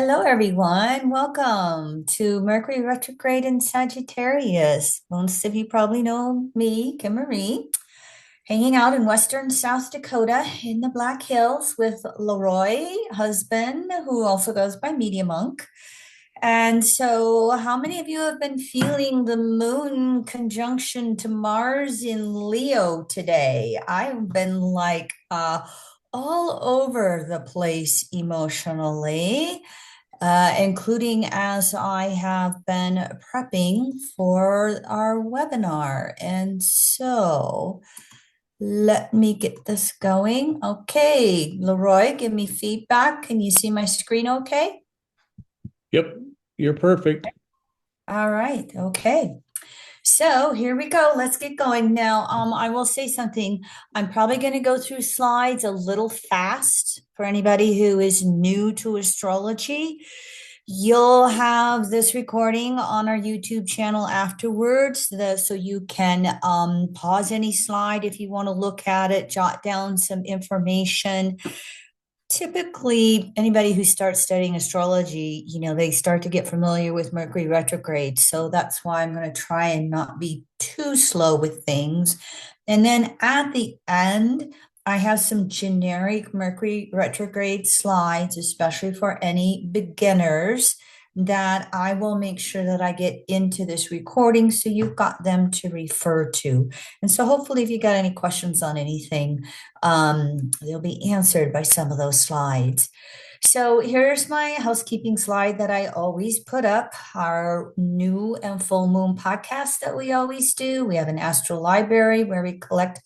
Hello, everyone. Welcome to Mercury Retrograde in Sagittarius. Most of you probably know me, Kim Marie, hanging out in Western South Dakota in the Black Hills with Leroy, husband, who also goes by Media Monk. And so, how many of you have been feeling the moon conjunction to Mars in Leo today? I've been all over the place emotionally, including as I have been prepping for our webinar. And so let me get this going. Okay, Leroy, give me feedback. Can you see my screen okay? Yep, you're perfect. All right, okay. So here we go. Let's get going. Now, I will say something. I'm probably going to go through slides a little fast for anybody who is new to astrology. You'll have this recording on our YouTube channel afterwards, so you can pause any slide if you want to look at it, jot down some information. Typically, anybody who starts studying astrology, they start to get familiar with Mercury retrograde. So that's why I'm going to try and not be too slow with things. And then at the end, I have some generic Mercury retrograde slides, especially for any beginners, that I will make sure that I get into this recording so you've got them to refer to. And so hopefully, if you got any questions on anything, they'll be answered by some of those slides. So here's my housekeeping slide that I always put up, our new and full moon podcast that we always do. We have an astro library where we collect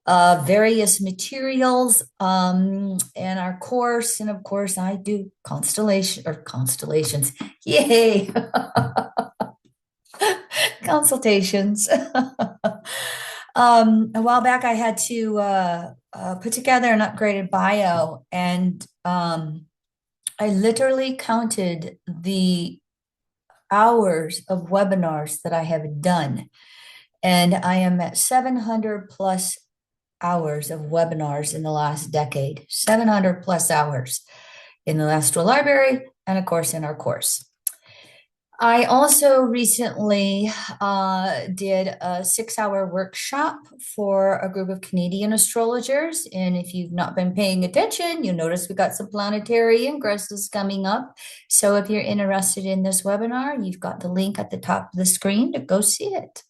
various materials and our course. And of course, I do constellations. Yay! Consultations. A while back, I had to put together an upgraded bio, and I literally counted the hours of webinars that I have done, and I am at 700 plus hours of webinars in the last decade, 700 plus hours in the Astral Library, and of course in our course. I also recently did a 6 hour workshop for a group of Canadian astrologers. And if you've not been paying attention, you notice we got some planetary ingresses coming up. So if you're interested in this webinar, you've got the link at the top of the screen to go see it.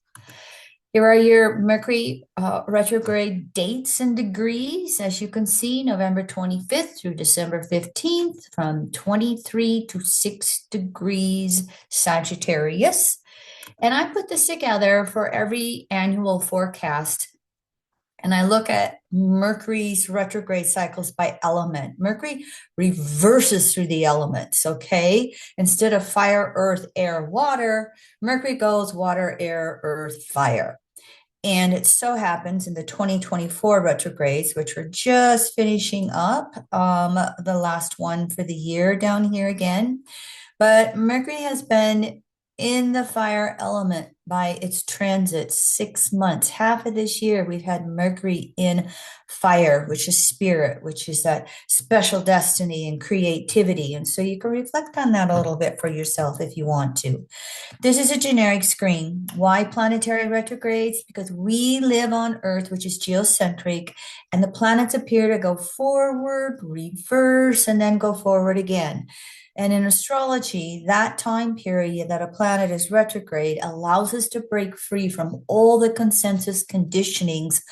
Here are your Mercury retrograde dates and degrees. As you can see, November 25th through December 15th from 23 to 6 degrees Sagittarius. And I put this together for every annual forecast. And I look at Mercury's retrograde cycles by element. Mercury reverses through the elements, okay? Instead of fire, earth, air, water, Mercury goes water, air, earth, fire. And it so happens in the 2024 retrogrades, which we're just finishing up, the last one for the year down here again. But Mercury has been in the fire element by its transit 6 months. Half of this year, we've had Mercury in fire, which is spirit, which is that special destiny and creativity. And so you can reflect on that a little bit for yourself if you want to. This is a generic screen. Why planetary retrogrades? Because we live on Earth, which is geocentric, and the planets appear to go forward, reverse, and then go forward again. And in astrology, that time period that a planet is retrograde allows us to break free from all the consensus conditionings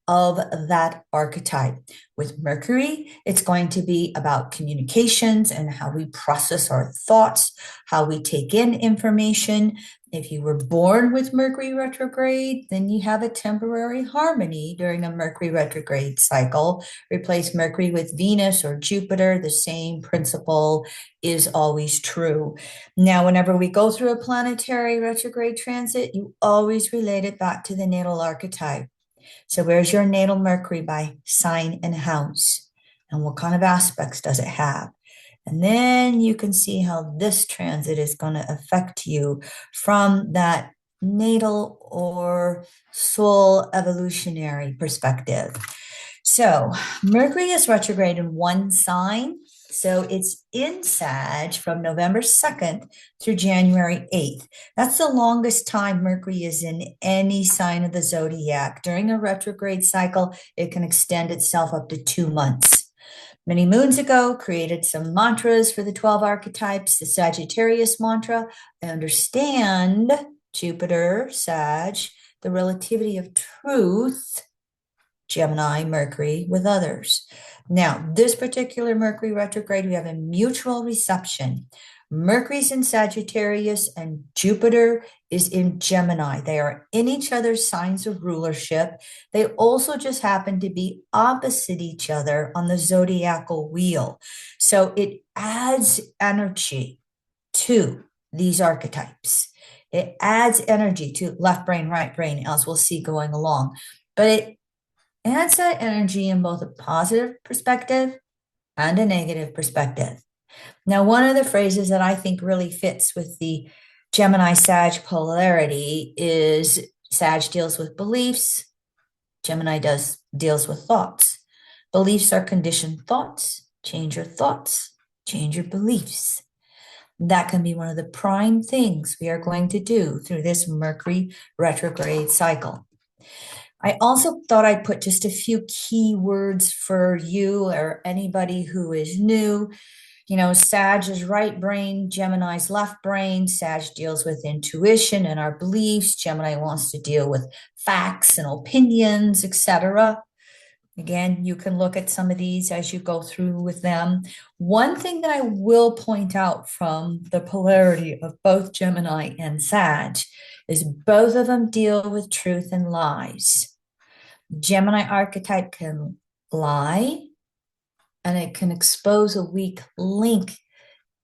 of that archetype. With Mercury, it's going to be about communications and how we process our thoughts, how we take in information. If you were born with Mercury retrograde, then you have a temporary harmony during a Mercury retrograde cycle. Replace Mercury with Venus or Jupiter, the same principle is always true. Now, whenever we go through a planetary retrograde transit, you always relate it back to the natal archetype. So, where's your natal Mercury by sign and house? And what kind of aspects does it have? And then you can see how this transit is going to affect you from that natal or soul evolutionary perspective. So, Mercury is retrograde in one sign. So it's in Sag from November 2nd through January 8th. That's the longest time Mercury is in any sign of the zodiac. During a retrograde cycle, it can extend itself up to 2 months. Many moons ago, created some mantras for the 12 archetypes, the Sagittarius mantra. I understand Jupiter, Sag, the relativity of truth, Gemini, Mercury with others. Now, this particular Mercury retrograde, we have a mutual reception. Mercury's in Sagittarius and Jupiter is in Gemini. They are in each other's signs of rulership. They also just happen to be opposite each other on the zodiacal wheel. So it adds energy to these archetypes. It adds energy to left brain, right brain, as we'll see going along. But it adds that energy in both a positive perspective and a negative perspective. Now, one of the phrases that I think really fits with the Gemini Sag polarity is Sag deals with beliefs, Gemini deals with thoughts. Beliefs are conditioned thoughts. Change your thoughts, change your beliefs. That can be one of the prime things we are going to do through this Mercury retrograde cycle. I also thought I'd put just a few key words for you or anybody who is new. You know, Sag is right brain, Gemini's left brain. Sag deals with intuition and our beliefs. Gemini wants to deal with facts and opinions, etc. Again, you can look at some of these as you go through with them. One thing that I will point out from the polarity of both Gemini and Sag is both of them deal with truth and lies. Gemini archetype can lie and it can expose a weak link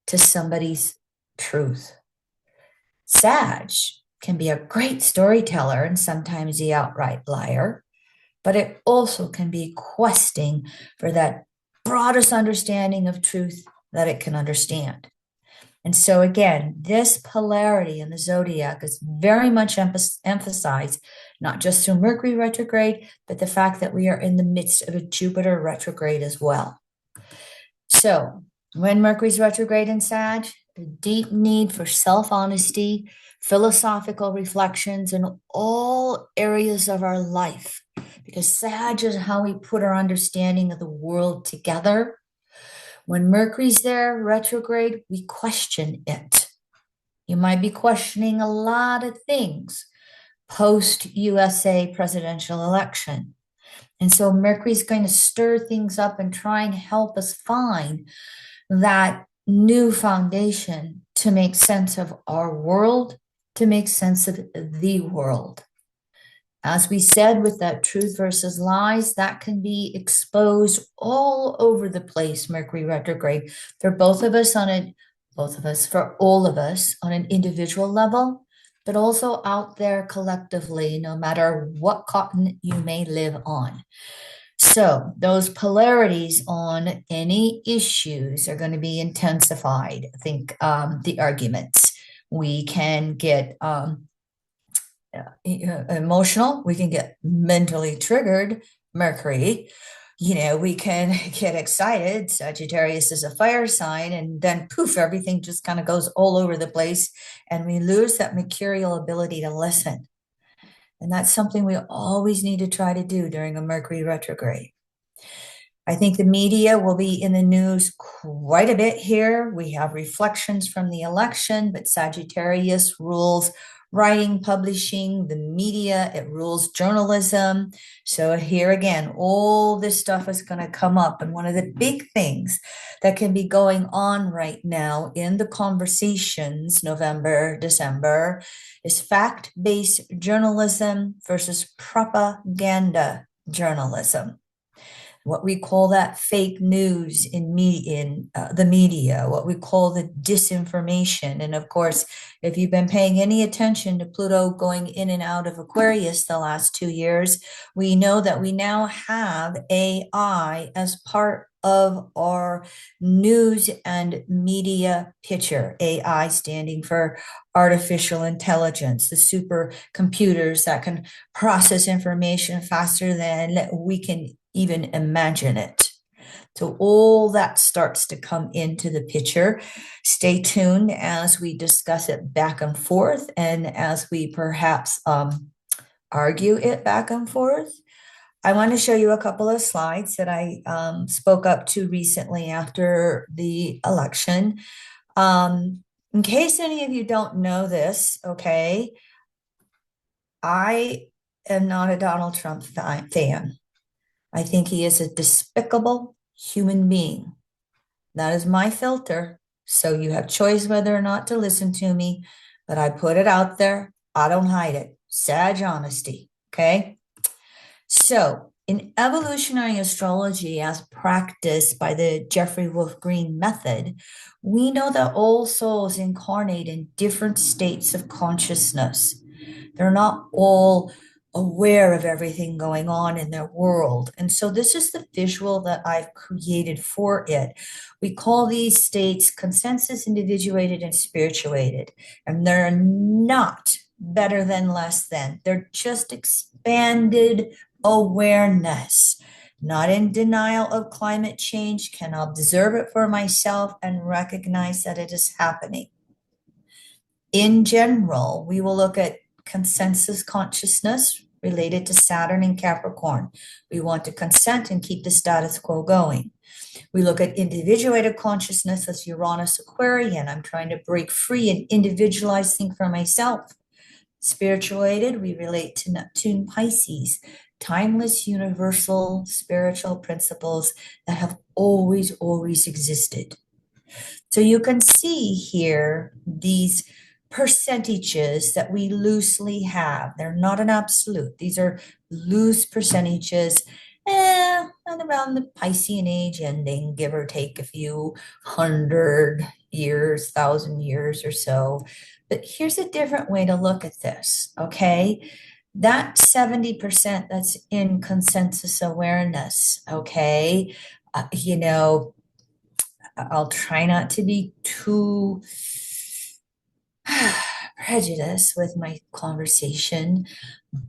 to somebody's truth. Sag can be a great storyteller and sometimes the outright liar, but it also can be questing for that broadest understanding of truth that it can understand. And so, again, this polarity in the zodiac is very much emphasized, not just through Mercury retrograde, but the fact that we are in the midst of a Jupiter retrograde as well. So, when Mercury's retrograde in Sag, the deep need for self honesty, philosophical reflections in all areas of our life, because Sag is how we put our understanding of the world together. When Mercury's there, retrograde, we question it. You might be questioning a lot of things post USA presidential election. And so Mercury's going to stir things up and try and help us find that new foundation to make sense of our world, to make sense of the world. As we said, with that truth versus lies, that can be exposed all over the place, Mercury retrograde, for both of us, for all of us on an individual level, but also out there collectively, no matter what continent you may live on. So those polarities on any issues are going to be intensified. I think the arguments. We can get emotional, we can get mentally triggered, Mercury. You know, we can get excited. Sagittarius is a fire sign, and then poof, everything just kind of goes all over the place, and we lose that mercurial ability to listen. And that's something we always need to try to do during a Mercury retrograde. I think the media will be in the news quite a bit here. We have reflections from the election, but Sagittarius rules writing, publishing, the media, it rules journalism. So here again, all this stuff is going to come up. And one of the big things that can be going on right now in the conversations, November, December, is fact-based journalism versus propaganda journalism. What we call that fake news in the media, what we call the disinformation. And of course, if you've been paying any attention to Pluto going in and out of Aquarius the last 2 years, we know that we now have AI as part of our news and media picture. AI standing for artificial intelligence, the supercomputers that can process information faster than we can even imagine it. So all that starts to come into the picture. Stay tuned as we discuss it back and forth, and as we perhaps argue it back and forth. I want to show you a couple of slides that I spoke up to recently after the election. In case any of you don't know this, okay, I am not a Donald Trump fan. I think he is a despicable human being. That is my filter. So you have choice whether or not to listen to me, but I put it out there. I don't hide it. Sage honesty. Okay. So in evolutionary astrology, as practiced by the Jeffrey Wolf Green method, we know that all souls incarnate in different states of consciousness. They're not all aware of everything going on in their world. And so this is the visual that I've created for it. We call these states consensus, individuated, and spirituated. And they're not better than, less than. They're just expanded awareness. Not in denial of climate change, can observe it for myself and recognize that it is happening. In general, we will look at consensus consciousness related to Saturn and Capricorn. We want to consent and keep the status quo going. We look at individuated consciousness as Uranus Aquarian. I'm trying to break free and individualize things for myself. Spirituated, we relate to Neptune Pisces, timeless, universal, spiritual principles that have always existed. So you can see here these percentages that we loosely have. They're not an absolute. These are loose percentages, and around the Piscean age ending, give or take a few 100 years, 1,000 years or so. But here's a different way to look at this, okay? That 70% that's in consensus awareness, okay? You know, I'll try not to be too prejudiced with my conversation,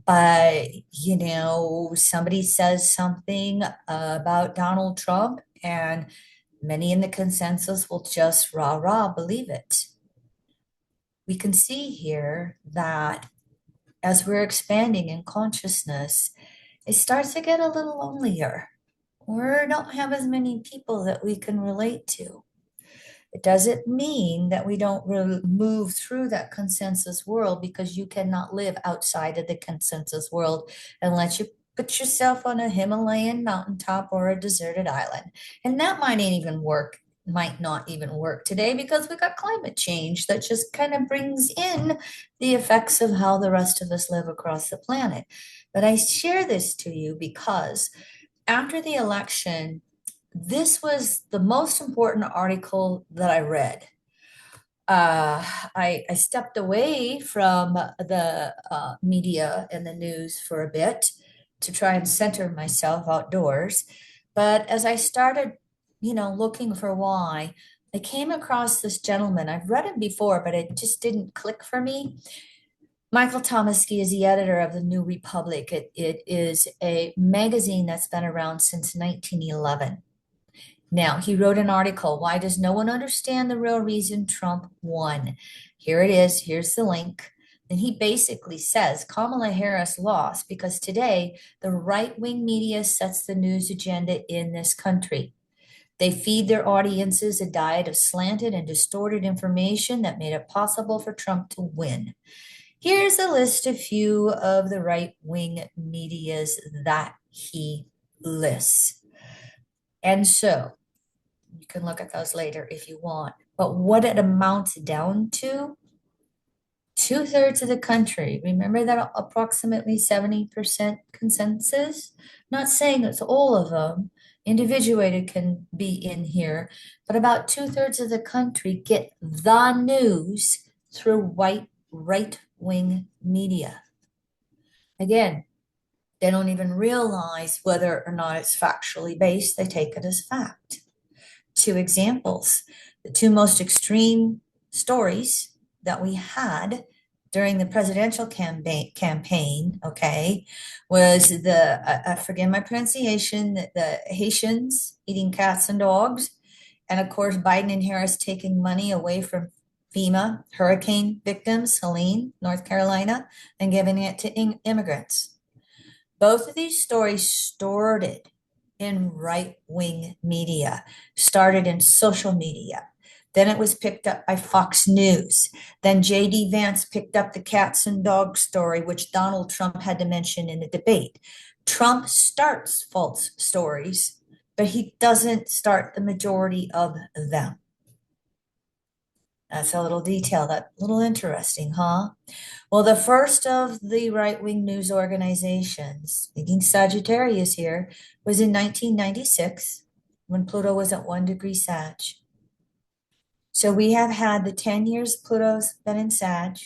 but somebody says something about Donald Trump, and many in the consensus will just rah rah believe it. We can see here that as we're expanding in consciousness, it starts to get a little lonelier. We don't have as many people that we can relate to. It doesn't mean that we don't move through that consensus world, because you cannot live outside of the consensus world unless you put yourself on a Himalayan mountaintop or a deserted island. And that might not even work today, because we got climate change that just kind of brings in the effects of how the rest of us live across the planet. But I share this to you because after the election, this was the most important article that I read. I stepped away from the media and the news for a bit to try and center myself outdoors. But as I started, looking for why, I came across this gentleman. I've read him before, but it just didn't click for me. Michael Tomasky is the editor of the New Republic. It is a magazine that's been around since 1911. Now, he wrote an article, Why Does No One Understand the Real Reason Trump Won? Here it is. Here's the link. And he basically says Kamala Harris lost because today the right-wing media sets the news agenda in this country. They feed their audiences a diet of slanted and distorted information that made it possible for Trump to win. Here's a list of few of the right-wing medias that he lists. And so you can look at those later if you want. But what it amounts down to, 2/3 of the country. Remember that approximately 70% consensus? Not saying it's all of them. Individuated can be in here, but about 2/3 of the country get the news through white right-wing media. Again, they don't even realize whether or not it's factually based. They take it as fact. 2 examples. The 2 most extreme stories that we had during the presidential campaign, okay, was I forget my pronunciation, the Haitians eating cats and dogs, and of course Biden and Harris taking money away from FEMA hurricane victims, Helene, North Carolina, and giving it to immigrants. Both of these stories started in right-wing media, started in social media. Then it was picked up by Fox News. Then J.D. Vance picked up the cats and dogs story, which Donald Trump had to mention in the debate. Trump starts false stories, but he doesn't start the majority of them. That's a little detail, that little interesting, huh? Well, the first of the right-wing news organizations, thinking Sagittarius here, was in 1996 when Pluto was at 1 degree Sag. So we have had the 10 years Pluto's been in Sag,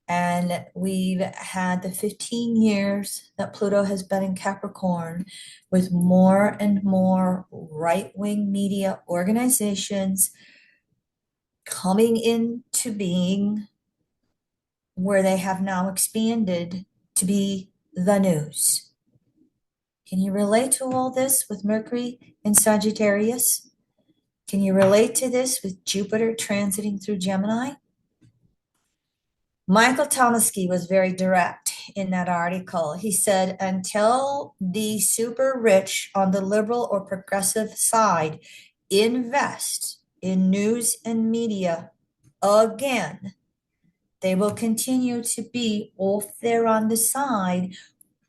and we've had the 15 years that Pluto has been in Capricorn, with more and more right-wing media organizations coming into being, where they have now expanded to be the news. Can you relate to all this with Mercury in Sagittarius? Can you relate to this with Jupiter transiting through Gemini? Michael Tomasky was very direct in that article. He said, until the super rich on the liberal or progressive side invest in news and media again, they will continue to be off there on the side.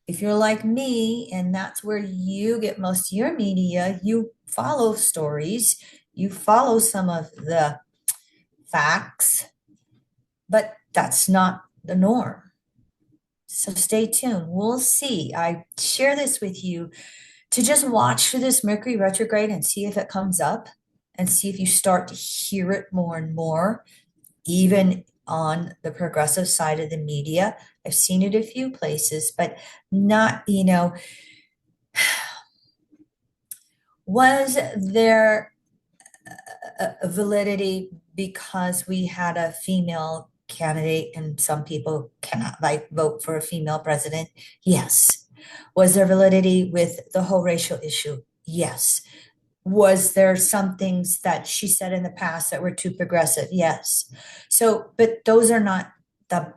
If you're like me, and that's where you get most of your media, you follow stories, you follow some of the facts, but that's not the norm. So stay tuned. We'll see. I share this with you to just watch for this Mercury retrograde and see if it comes up, and see if you start to hear it more and more, even on the progressive side of the media. I've seen it a few places, but not, was there a validity because we had a female candidate and some people cannot like vote for a female president? Yes. Was there validity with the whole racial issue? Yes. Was there some things that she said in the past that were too progressive? Yes. So, but those are not the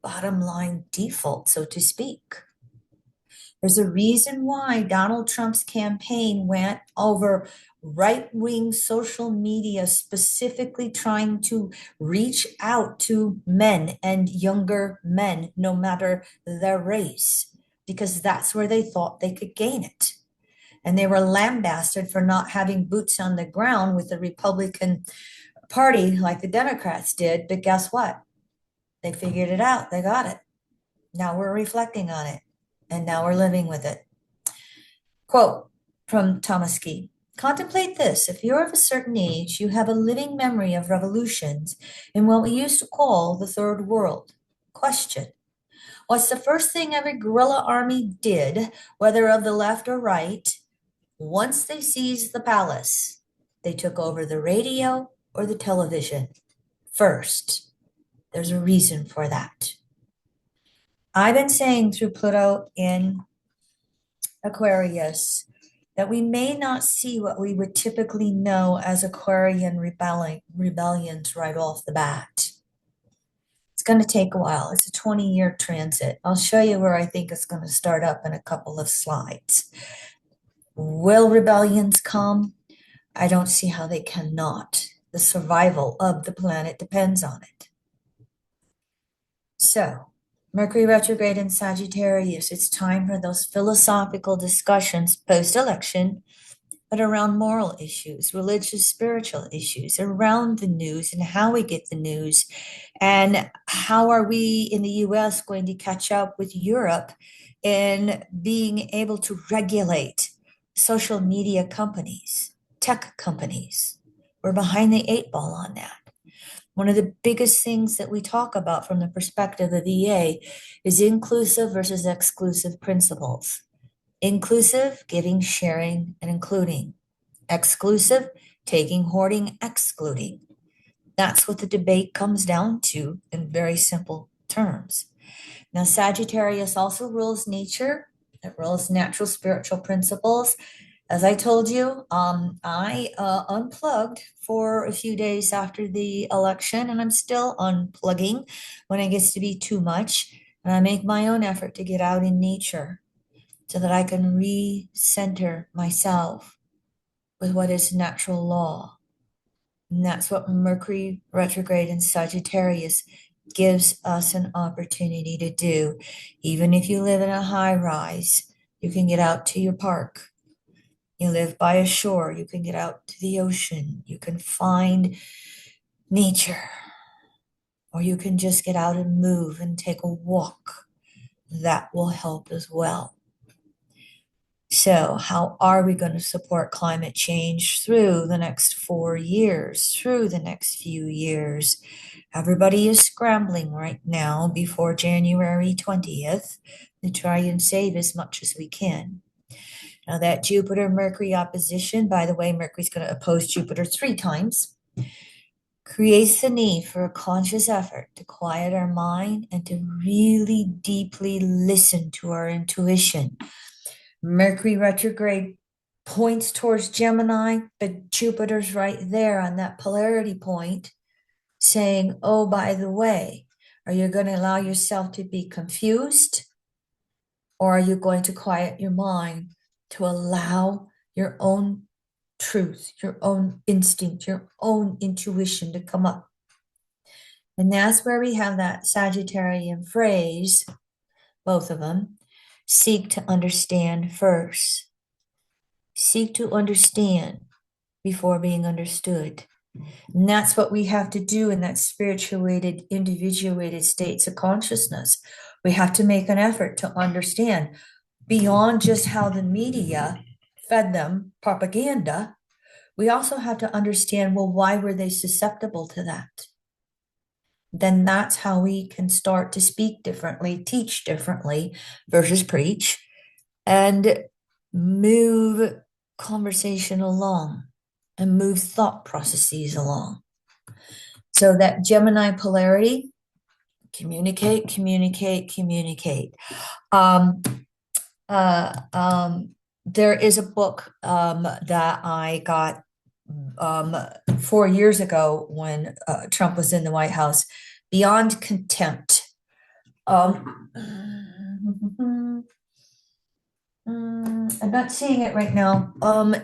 bottom line default, so to speak. There's a reason why Donald Trump's campaign went over right-wing social media, specifically trying to reach out to men and younger men, no matter their race, because that's where they thought they could gain it. And they were lambasted for not having boots on the ground with the Republican Party like the Democrats did. But guess what? They figured it out. They got it. Now we're reflecting on it, and now we're living with it. Quote from Tomasky. Contemplate this. If you're of a certain age, you have a living memory of revolutions in what we used to call the Third World. Question. What's the first thing every guerrilla army did, whether of the left or right, once they seized the palace? They took over the radio or the television first. There's a reason for that. I've been saying through Pluto in Aquarius that we may not see what we would typically know as Aquarian rebellions right off the bat. It's going to take a while. It's a 20-year transit. I'll show you where I think it's going to start up in a couple of slides. Will rebellions come? I don't see how they cannot. The survival of the planet depends on it. So, Mercury retrograde in Sagittarius, it's time for those philosophical discussions post-election, but around moral issues, religious, spiritual issues, around the news and how we get the news, and how are we in the US going to catch up with Europe in being able to regulate social media companies, tech companies. We're behind the 8 ball on that. One of the biggest things that we talk about from the perspective of EA is inclusive versus exclusive principles. Inclusive, giving, sharing, and including. Exclusive, taking, hoarding, excluding. That's what the debate comes down to in very simple terms. Now, Sagittarius also rules nature. It rules natural spiritual principles. As I told you, I unplugged for a few days after the election, and I'm still unplugging when it gets to be too much. And I make my own effort to get out in nature so that I can recenter myself with what is natural law. And that's what Mercury retrograde in Sagittarius gives us an opportunity to do. Even if you live in a high rise, you can get out to your park. You live by a shore, you can get out to the ocean. You can find nature, or you can just get out and move and take a walk. That will help as well. So, how are we going to support climate change through the next 4 years, through the next few years? Everybody is scrambling right now before January 20th to try and save as much as we can. Now, that Jupiter Mercury opposition, by the way, Mercury's going to oppose Jupiter 3 times, creates the need for a conscious effort to quiet our mind and to really deeply listen to our intuition. Mercury retrograde points towards Gemini, but Jupiter's right there on that polarity point saying, oh, by the way, are you going to allow yourself to be confused? Or are you going to quiet your mind to allow your own truth, your own instinct, your own intuition to come up? And that's where we have that Sagittarian phrase, both of them, seek to understand first. Seek to understand before being understood. And that's what we have to do in that spirituated, individuated states of consciousness. We have to make an effort to understand beyond just how the media fed them propaganda. We also have to understand, well, why were they susceptible to that? Then that's how we can start to speak differently, teach differently versus preach, and move conversation along and move thought processes along. So that Gemini polarity, communicate, communicate, communicate. Um, there is a book that I got 4 years ago when Trump was in the White House, Beyond Contempt. I'm not seeing it right now.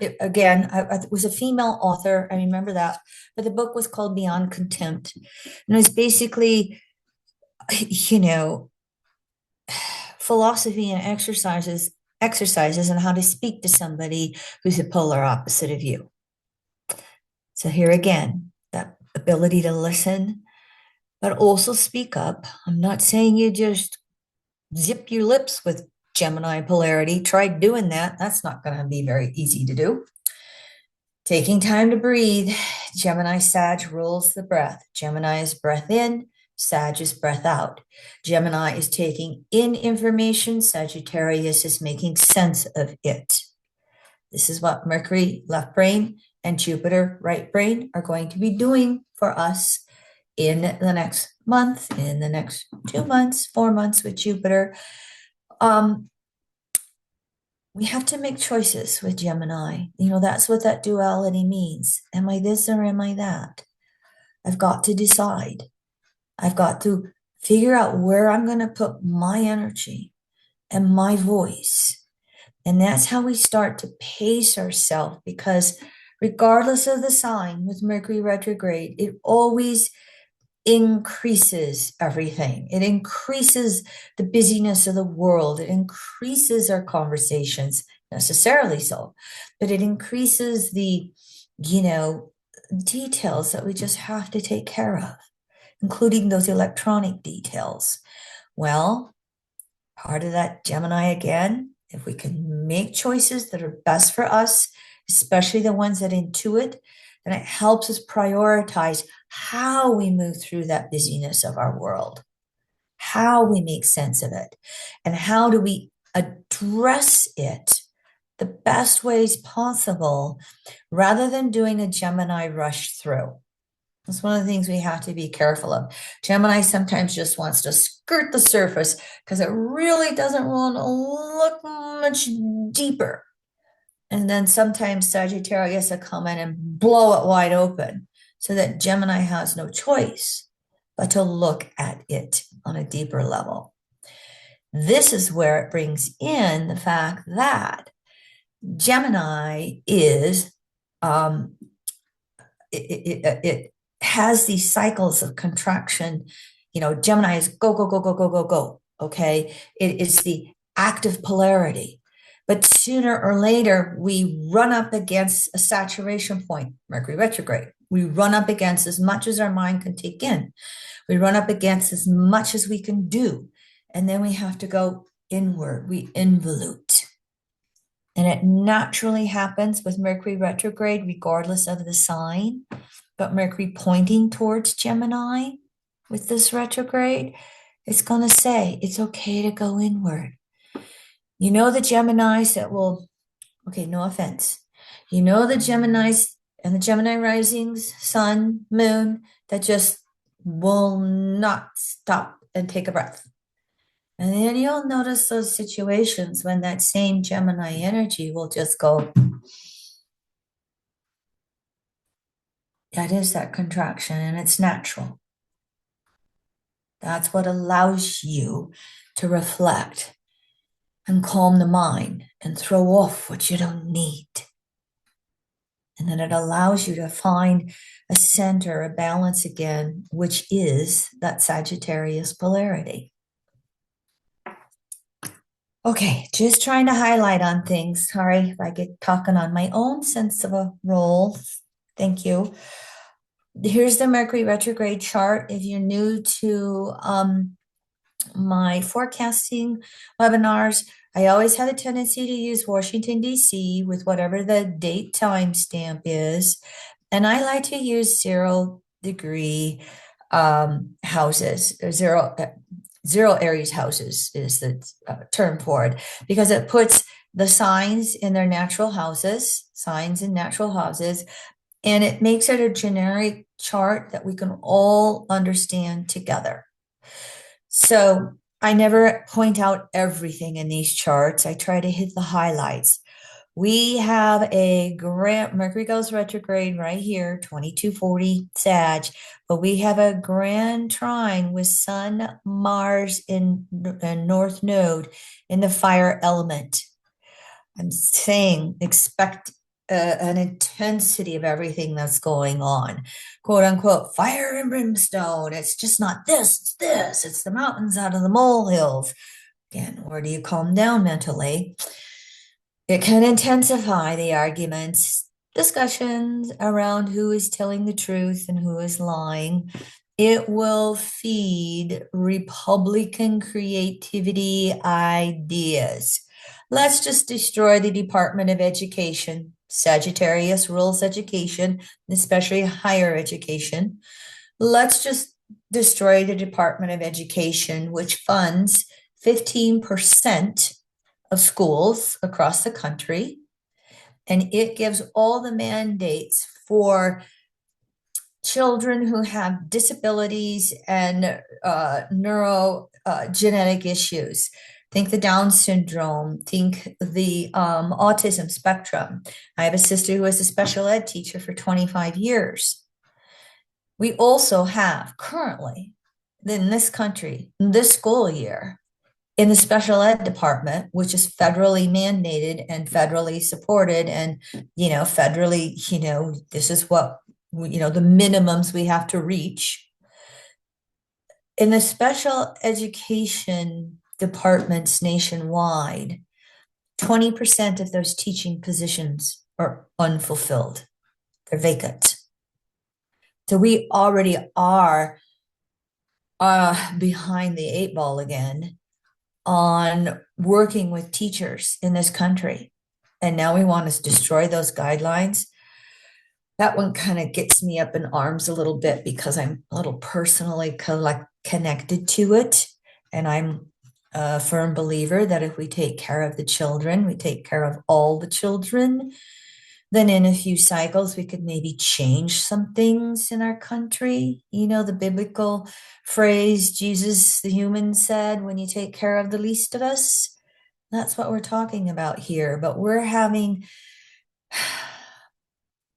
It was a female author. I remember that, but the book was called Beyond Contempt, and it's basically, you know, philosophy and exercises on how to speak to somebody who's the polar opposite of you. So here again, that ability to listen, but also speak up. I'm not saying you just zip your lips with Gemini polarity. Try doing that. That's not going to be very easy to do. Taking time to breathe. Gemini Sag rules the breath. Gemini is breath in, Sag is breath out. Gemini is taking in information, Sagittarius is making sense of it. This is what Mercury, left brain, and Jupiter, right brain, are going to be doing for us in the next month, in the next 2 months, 4 months with Jupiter. We have to make choices with Gemini. That's what that duality means. Am I this or am I that? I've got to decide. I've got to figure out where I'm going to put my energy and my voice. And that's how we start to pace ourselves, because regardless of the sign with Mercury retrograde, it always increases everything. It increases the busyness of the world. It increases our conversations, necessarily so, but it increases the, details that we just have to take care of, including those electronic details. Well, part of that Gemini again, if we can make choices that are best for us, especially the ones that intuit, then it helps us prioritize how we move through that busyness of our world, how we make sense of it, and how do we address it the best ways possible rather than doing a Gemini rush through. That's one of the things we have to be careful of. Gemini sometimes just wants to skirt the surface because it really doesn't want to look much deeper. And then sometimes Sagittarius will come in and blow it wide open so that Gemini has no choice but to look at it on a deeper level. This is where it brings in the fact that Gemini is it has these cycles of contraction. Gemini is go, go, go, go, go, go, go. Okay. It is the active polarity. But sooner or later, we run up against a saturation point, Mercury retrograde. We run up against as much as our mind can take in. We run up against as much as we can do. And then we have to go inward. We involute. And it naturally happens with Mercury retrograde, regardless of the sign. But Mercury pointing towards Gemini with this retrograde, it's going to say it's okay to go inward. The Geminis that will, okay, no offense. The Geminis and the Gemini risings, sun, moon, that just will not stop and take a breath. And then you'll notice those situations when that same Gemini energy will just go. That is that contraction, and it's natural. That's what allows you to reflect and calm the mind and throw off what you don't need. And then it allows you to find a center, a balance again, which is that Sagittarius polarity. Okay, just trying to highlight on things. Sorry if I get talking on my own sense of a role. Thank you. Here's the Mercury retrograde chart. If you're new to my forecasting webinars, I always have a tendency to use Washington, D.C. with whatever the date timestamp is. And I like to use 0-degree houses, or zero Aries houses is the term for it, because it puts the signs in their natural houses, and it makes it a generic chart that we can all understand together. So I never point out everything in these charts. I try to hit the highlights. We have a grand Mercury goes retrograde right here, 2240 Sag, but we have a grand trine with Sun, Mars in North Node in the fire element. I'm saying expect an intensity of everything that's going on, quote unquote, fire and brimstone. It's just not this, it's the mountains out of the molehills. Again, where do you calm down mentally? It can intensify the arguments, discussions around who is telling the truth and who is lying. It will feed Republican creativity ideas. Let's just destroy the Department of Education. Sagittarius rules education, especially higher education. Let's just destroy the Department of Education, which funds 15% of schools across the country. And it gives all the mandates for children who have disabilities and neurogenetic issues. Think the Down syndrome, think the autism spectrum. I have a sister who was a special ed teacher for 25 years. We also have currently in this country, this school year, in the special ed department, which is federally mandated and federally supported, and federally, this is what the minimums we have to reach. In the special education departments nationwide, 20% of those teaching positions are unfulfilled. They're vacant. So we already are behind the 8 ball again on working with teachers in this country. And now we want to destroy those guidelines. That one kind of gets me up in arms a little bit because I'm a little personally connected to it. And I'm a firm believer that if we take care of the children, we take care of all the children. Then in a few cycles, we could maybe change some things in our country. You know, the biblical phrase, Jesus, the human said, when you take care of the least of us, that's what we're talking about here. But we're having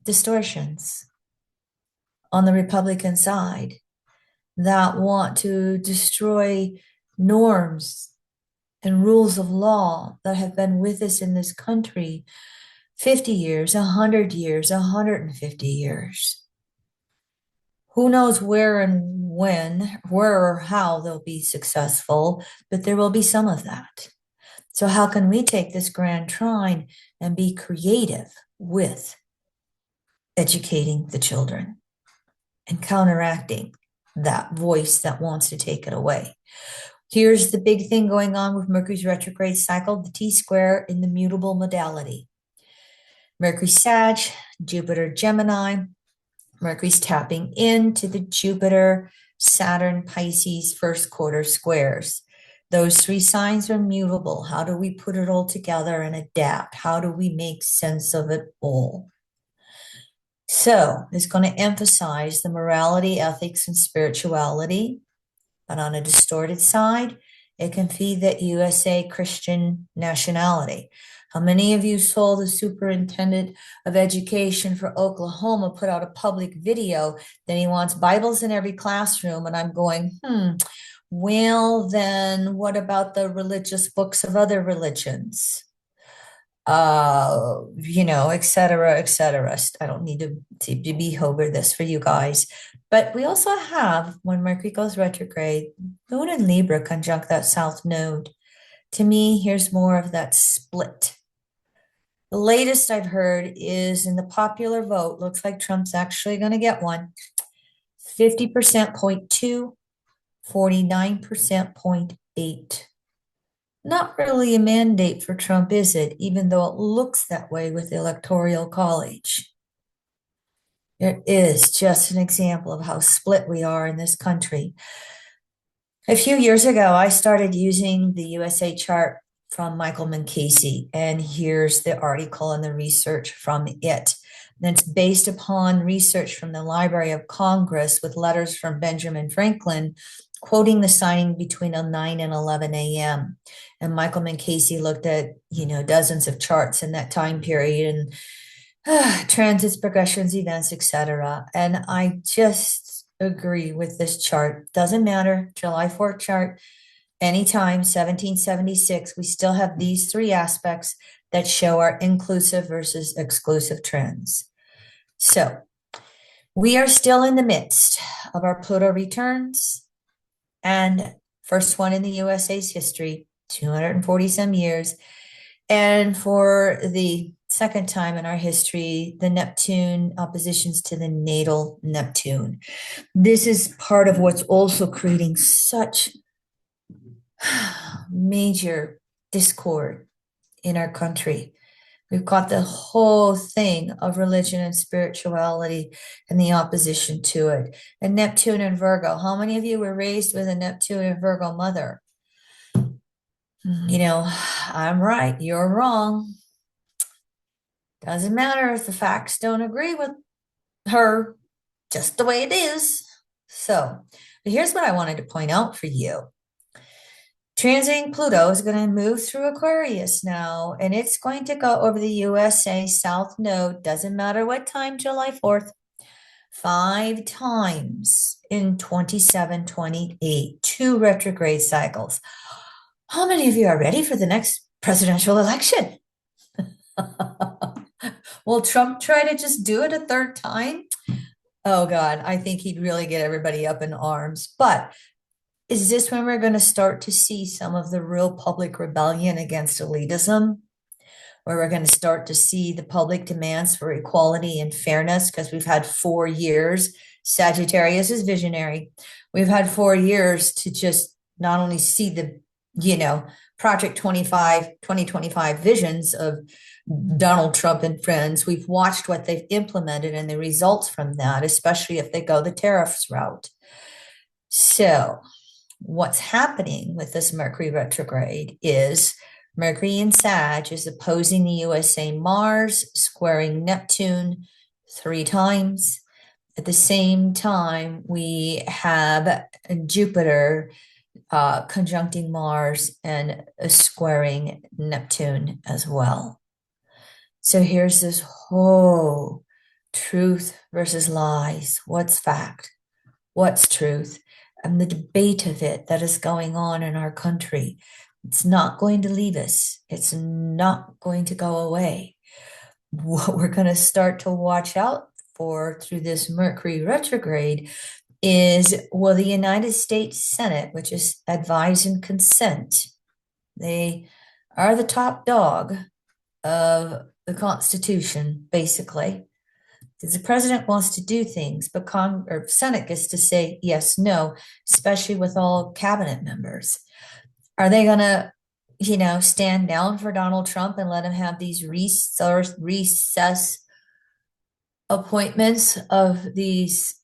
distortions on the Republican side that want to destroy norms and rules of law that have been with us in this country 50 years, 100 years, 150 years. Who knows where and when, where or how they'll be successful, but there will be some of that. So, how can we take this grand trine and be creative with educating the children and counteracting that voice that wants to take it away? Here's the big thing going on with Mercury's retrograde cycle, the T square in the mutable modality. Mercury Sag, Jupiter Gemini. Mercury's tapping into the Jupiter, Saturn, Pisces first quarter squares. Those three signs are mutable. How do we put it all together and adapt? How do we make sense of it all? So it's going to emphasize the morality, ethics, and spirituality. But on a distorted side, it can feed that USA Christian nationality. How many of you saw the superintendent of education for Oklahoma put out a public video that he wants Bibles in every classroom? And I'm going, well, then what about the religious books of other religions? Et cetera, et cetera. I don't need to be over this for you guys. But we also have, when Mercury goes retrograde, Moon and Libra conjunct that South Node. To me, here's more of that split. The latest I've heard is in the popular vote, looks like Trump's actually going to get one. 50% 0.2, 49% 0.8. Not really a mandate for Trump, is it? Even though it looks that way with the Electoral College. It is just an example of how split we are in this country. A few years ago, I started using the USA chart from Michael Casey, and here's the article and the research from it. And it's based upon research from the Library of Congress with letters from Benjamin Franklin, quoting the signing between 9 and 11 a.m. And Michael Casey looked at, dozens of charts in that time period and transits, progressions, events, etc. And I just agree with this chart. Doesn't matter, July 4th chart, anytime, 1776, we still have these three aspects that show our inclusive versus exclusive trends. So we are still in the midst of our Pluto returns, and first one in the USA's history, 240 some years. And for the second time in our history, the Neptune oppositions to the natal Neptune. This is part of what's also creating such major discord in our country. We've got the whole thing of religion and spirituality and the opposition to it. And Neptune and Virgo. How many of you were raised with a Neptune and Virgo mother? I'm right, you're wrong. Doesn't matter if the facts don't agree with her, just the way it is. So, but here's what I wanted to point out for you. Transiting Pluto is going to move through Aquarius now, and it's going to go over the USA South Node, doesn't matter what time, July 4th, 5 times in 27, 28, 2 retrograde cycles. How many of you are ready for the next presidential election? Will Trump try to just do it a third time? Oh God, I think he'd really get everybody up in arms. But is this when we're going to start to see some of the real public rebellion against elitism? Where we're going to start to see the public demands for equality and fairness? Because we've had 4 years. Sagittarius is visionary. We've had 4 years to just not only see the, Project 2025 visions of Donald Trump and friends. We've watched what they've implemented and the results from that, especially if they go the tariffs route. So what's happening with this Mercury retrograde is Mercury in Sag is opposing the USA Mars, squaring Neptune 3 times. At the same time, we have Jupiter conjuncting Mars and squaring Neptune as well. So here's this whole truth versus lies. What's fact? What's truth? And the debate of it that is going on in our country. It's not going to leave us. It's not going to go away. What we're going to start to watch out for through this Mercury retrograde is, will the United States Senate, which is advise and consent, they are the top dog of the Constitution, basically. Because the president wants to do things, but Senate gets to say yes, no, especially with all cabinet members. Are they going to, stand down for Donald Trump and let him have these recess appointments of these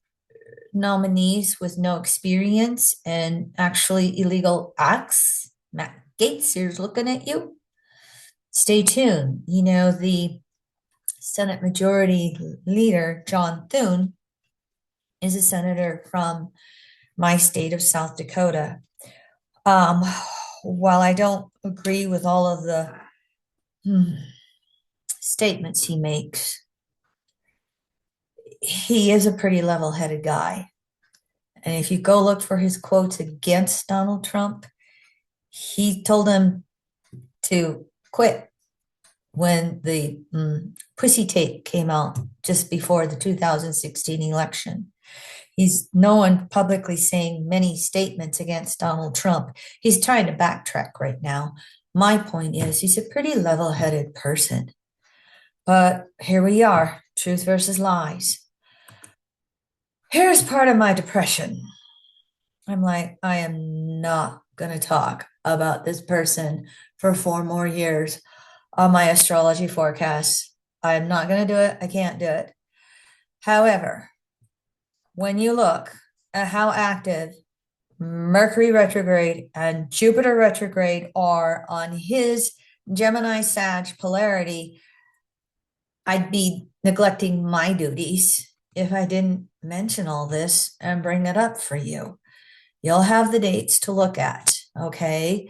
nominees with no experience and actually illegal acts? Matt Gaetz, here's looking at you. Stay tuned. The Senate Majority Leader, John Thune, is a senator from my state of South Dakota. While I don't agree with all of the statements he makes, he is a pretty level-headed guy. And if you go look for his quotes against Donald Trump, he told him to quit when the pussy tape came out just before the 2016 election. He's known publicly saying many statements against Donald Trump. He's trying to backtrack right now. My point is, he's a pretty level-headed person. But here we are, truth versus lies. Here's part of my depression. I'm like, I am not going to talk about this person for 4 more years on my astrology forecast. I'm not going to do it. I can't do it. However, when you look at how active Mercury retrograde and Jupiter retrograde are on his Gemini Sag polarity, I'd be neglecting my duties if I didn't mention all this and bring it up for you. You'll have the dates to look at, okay?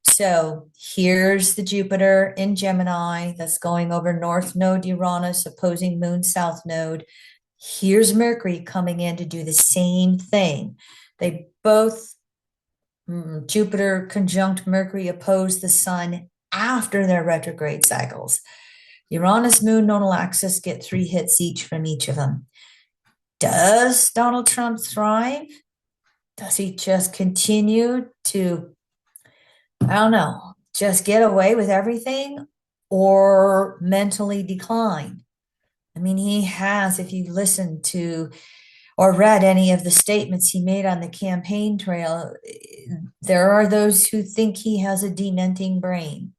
So here's the Jupiter in Gemini that's going over North Node Uranus, opposing Moon South Node. Here's Mercury coming in to do the same thing. They both, Jupiter conjunct Mercury, oppose the Sun after their retrograde cycles. Uranus, Moon, nodal axis get 3 hits each from each of them. Does Donald Trump thrive? Does he just continue to, I don't know, just get away with everything or mentally decline? I mean, he has, if you listen to or read any of the statements he made on the campaign trail, there are those who think he has a dementing brain,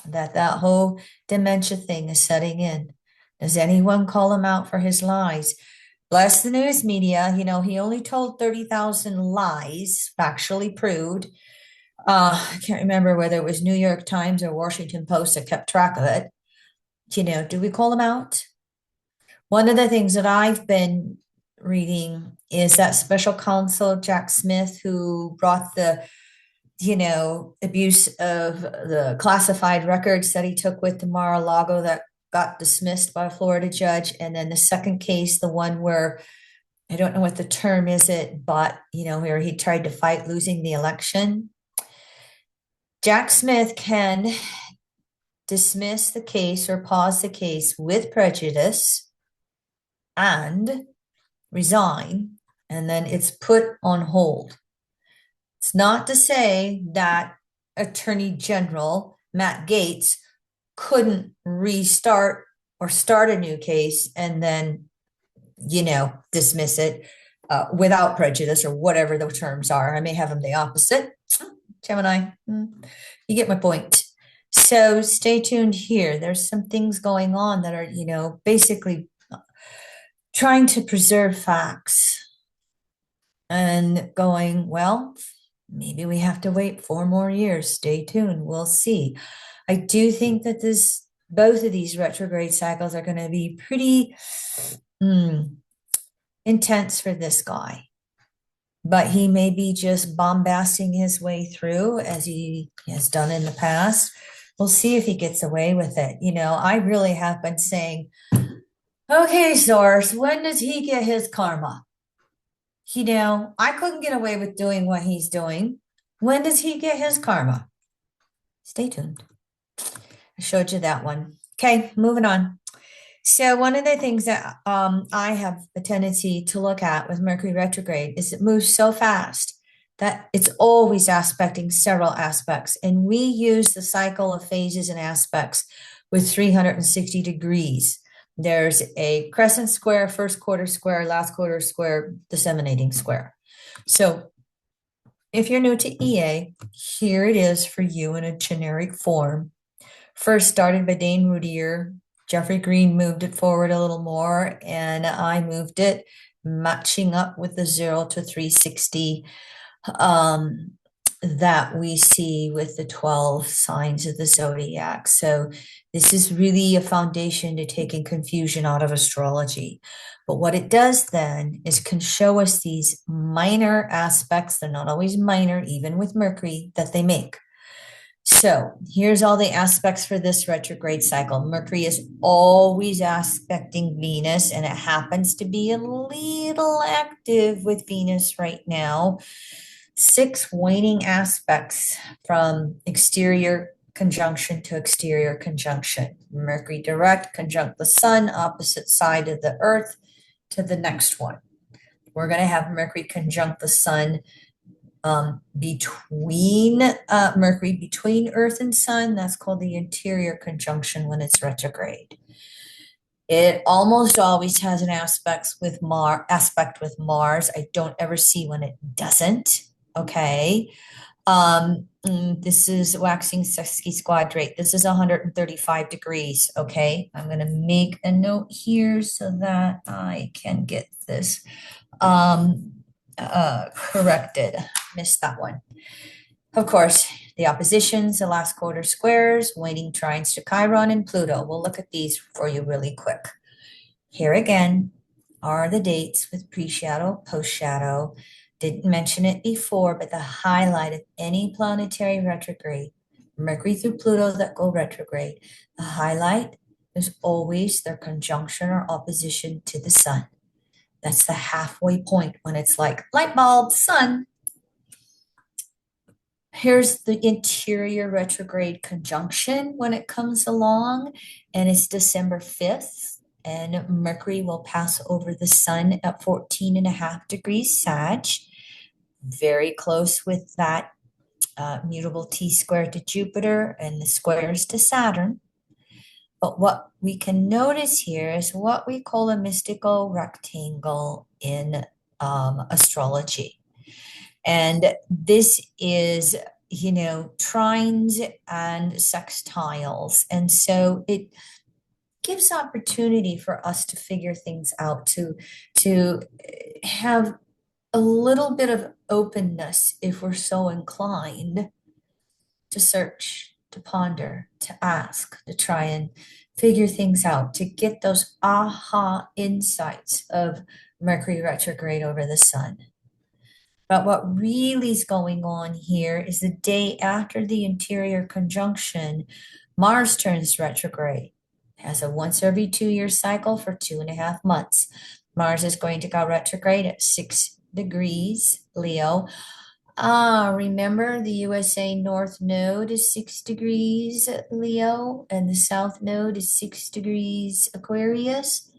that whole dementia thing is setting in. Does anyone call him out for his lies? Bless the news media. He only told 30,000 lies, factually proved. I can't remember whether it was New York Times or Washington Post that kept track of it. Do we call him out? One of the things that I've been reading is that special counsel, Jack Smith, who brought the, abuse of the classified records that he took with the Mar-a-Lago that got dismissed by a Florida judge. And then the second case, the one where, I don't know what the term is but, where he tried to fight losing the election. Jack Smith can dismiss the case or pause the case with prejudice and resign, and then it's put on hold. It's not to say that Attorney General Matt Gaetz couldn't restart or start a new case and then, dismiss it without prejudice or whatever the terms are. I may have them the opposite. Gemini, you get my point. So stay tuned here. There's some things going on that are, basically trying to preserve facts and going, well, maybe we have to wait 4 more years. Stay tuned. We'll see. I do think that both of these retrograde cycles are going to be pretty mm, intense for this guy. But he may be just bombasting his way through as he has done in the past. We'll see if he gets away with it. I really have been saying, okay, Source, when does he get his karma? I couldn't get away with doing what he's doing. When does he get his karma? Stay tuned. I showed you that one. Okay, moving on. So one of the things that I have a tendency to look at with Mercury retrograde is it moves so fast that it's always aspecting several aspects. And we use the cycle of phases and aspects with 360 degrees. There's a crescent square, first quarter square, last quarter square, disseminating square. So if you're new to EA, here it is for you in a generic form. First started by Dane Rudier. Jeffrey Green moved it forward a little more, and I moved it matching up with the 0 to 360 that we see with the 12 signs of the zodiac. So this is really a foundation to taking confusion out of astrology. But what it does then is can show us these minor aspects. They're not always minor, even with Mercury, that they make. So here's all the aspects for this retrograde cycle. Mercury is always aspecting Venus, and it happens to be a little active with Venus right now. 6 waning aspects from exterior conjunction to exterior conjunction. Mercury direct conjunct the sun, opposite side of the earth to the next one. We're going to have Mercury conjunct the sun between Mercury between Earth and Sun. That's called the interior conjunction when it's retrograde. It almost always has an aspect with Mars. I don't ever see when it doesn't. Okay. This is waxing sesquisquadrate. This is 135 degrees. Okay. I'm going to make a note here so that I can get this corrected. Missed that one. Of course, the oppositions, the last quarter squares, waning trines to Chiron and Pluto. We'll look at these for you really quick. Here again are the dates with pre-shadow, post-shadow. Didn't mention it before, but the highlight of any planetary retrograde, Mercury through Pluto that go retrograde, the highlight is always their conjunction or opposition to the sun. That's the halfway point when it's like light bulb, sun. Here's the interior retrograde conjunction when it comes along, and it's December 5th, and Mercury will pass over the sun at 14.5 degrees Sag, very close with that mutable T-square to Jupiter and the squares to Saturn. But what we can notice here is what we call a mystical rectangle in astrology. And this is, trines and sextiles. And so it gives opportunity for us to figure things out, to have a little bit of openness if we're so inclined to search, to ponder, to ask, to try and figure things out, to get those aha insights of Mercury retrograde over the sun. But what really is going on here is the day after the interior conjunction, Mars turns retrograde. It has a once every 2-year cycle for 2.5 months. Mars is going to go retrograde at 6 degrees Leo. Remember the USA North Node is 6 degrees Leo and the South Node is 6 degrees Aquarius.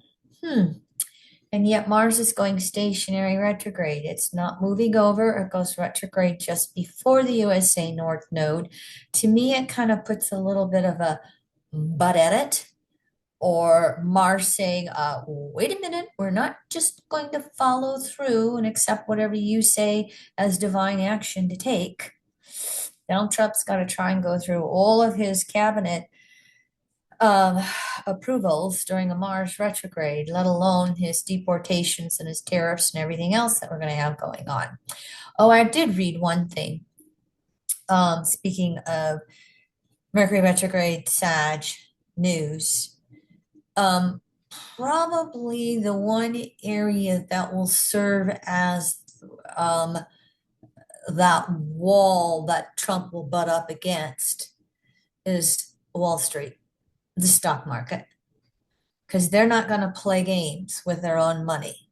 And yet Mars is going stationary retrograde. It's not moving over. It goes retrograde just before the USA North Node. To me, it kind of puts a little bit of a butt at it, or Mars saying, wait a minute, we're not just going to follow through and accept whatever you say as divine action to take. Donald Trump's got to try and go through all of his cabinet approvals during a Mars retrograde, let alone his deportations and his tariffs and everything else that we're going to have going on. Oh, I did read one thing. Speaking of Mercury retrograde, Sag news. Um, Probably the one area that will serve as um, that wall that Trump will butt up against is Wall Street, the stock market, because they're not going to play games with their own money.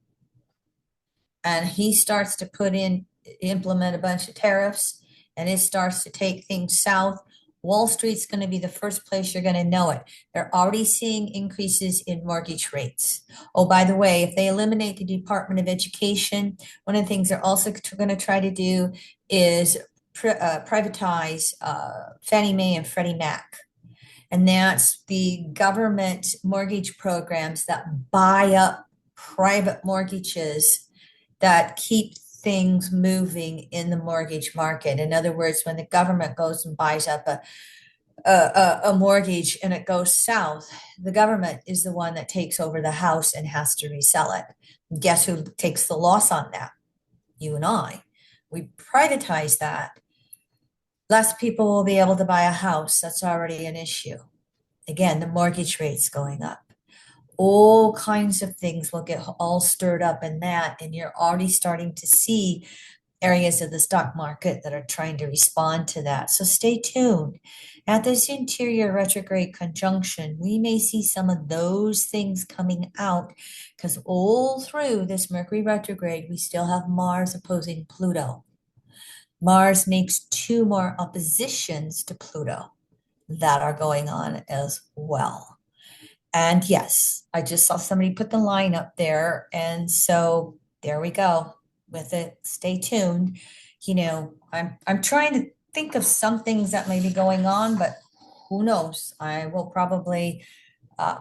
And he starts to implement a bunch of tariffs, and it starts to take things south. Wall Street's going to be the first place you're going to know it. They're already seeing increases in mortgage rates. Oh, by the way, if they eliminate the Department of Education, one of the things they're also going to try to do is privatize Fannie Mae and Freddie Mac. And that's the government mortgage programs that buy up private mortgages that keep things moving in the mortgage market. In other words, when the government goes and buys up a mortgage and it goes south, the government is the one that takes over the house and has to resell it. Guess who takes the loss on that? You and I. We privatize that. Less people will be able to buy a house. That's already an issue. Again, the mortgage rate's going up. All kinds of things will get all stirred up in that, and you're already starting to see areas of the stock market that are trying to respond to that. So stay tuned. At this interior retrograde conjunction, we may see some of those things coming out because all through this Mercury retrograde, we still have Mars opposing Pluto. Mars makes two more oppositions to Pluto that are going on as well. And yes, I just saw somebody put the line up there. And so there we go with it. Stay tuned. I'm trying to think of some things that may be going on, but who knows? I will probably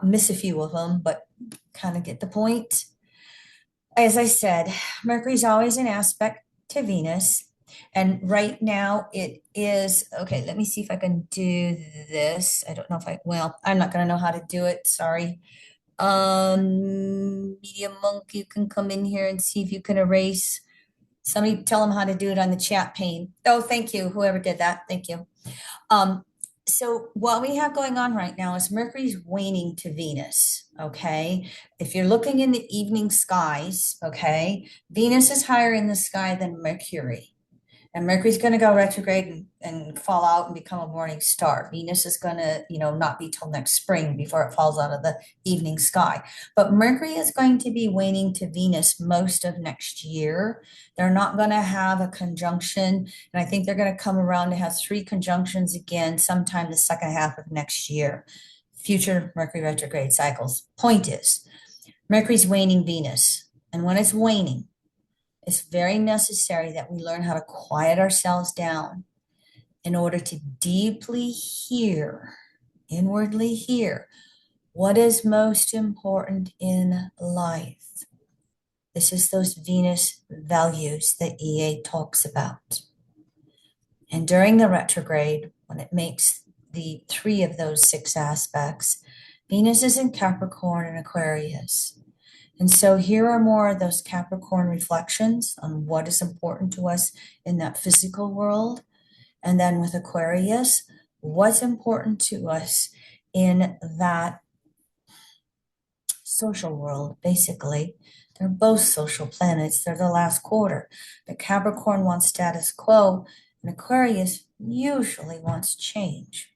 miss a few of them, but kind of get the point. As I said, Mercury's always an aspect to Venus. And right now it is, okay, let me see if I can do this. I don't know if I'm not going to know how to do it. Sorry. Media Monk, you can come in here and see if you can erase. Somebody tell them how to do it on the chat pane. Oh, thank you, whoever did that. Thank you. Um, so what we have going on right now is Mercury's waning to Venus. Okay. If you're looking in the evening skies, okay, Venus is higher in the sky than Mercury. And Mercury's going to go retrograde and fall out and become a morning star. Venus is going to, not be till next spring before it falls out of the evening sky. But Mercury is going to be waning to Venus most of next year. They're not going to have a conjunction. And I think they're going to come around to have three conjunctions again sometime the second half of next year. Future Mercury retrograde cycles. Point is, Mercury's waning Venus. And when it's waning, it's very necessary that we learn how to quiet ourselves down in order to deeply hear, inwardly hear, what is most important in life. This is those Venus values that EA talks about. And during the retrograde, when it makes the three of those six aspects, Venus is in Capricorn and Aquarius. And so here are more of those Capricorn reflections on what is important to us in that physical world. And then with Aquarius, what's important to us in that social world, basically. They're both social planets. They're the last quarter. But Capricorn wants status quo, and Aquarius usually wants change.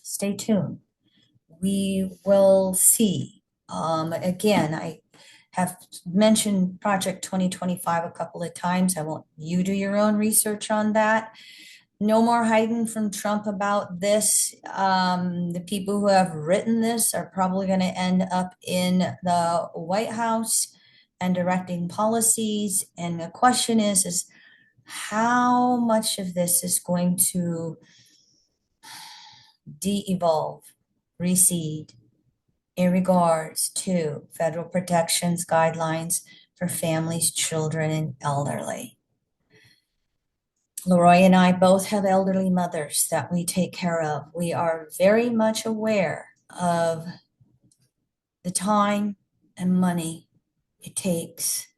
Stay tuned. We will see. Again, I have mentioned Project 2025 a couple of times. I want you do your own research on that. No more hiding from Trump about this. The people who have written this are probably going to end up in the White House and directing policies. And the question is how much of this is going to de-evolve, recede, in regards to federal protections guidelines for families, children, and elderly. Leroy and I both have elderly mothers that we take care of. We are very much aware of the time and money it takes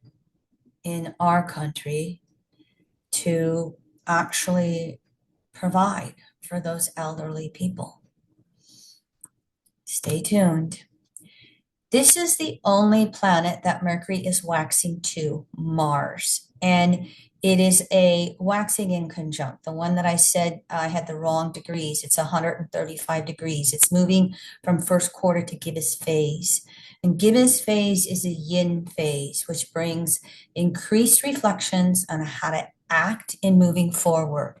in our country to actually provide for those elderly people. Stay tuned. This is the only planet that Mercury is waxing to Mars. And it is a waxing in conjunct. The one that I said I had the wrong degrees, it's 135 degrees. It's moving from first quarter to gibbous phase. And gibbous phase is a yin phase, which brings increased reflections on how to act in moving forward.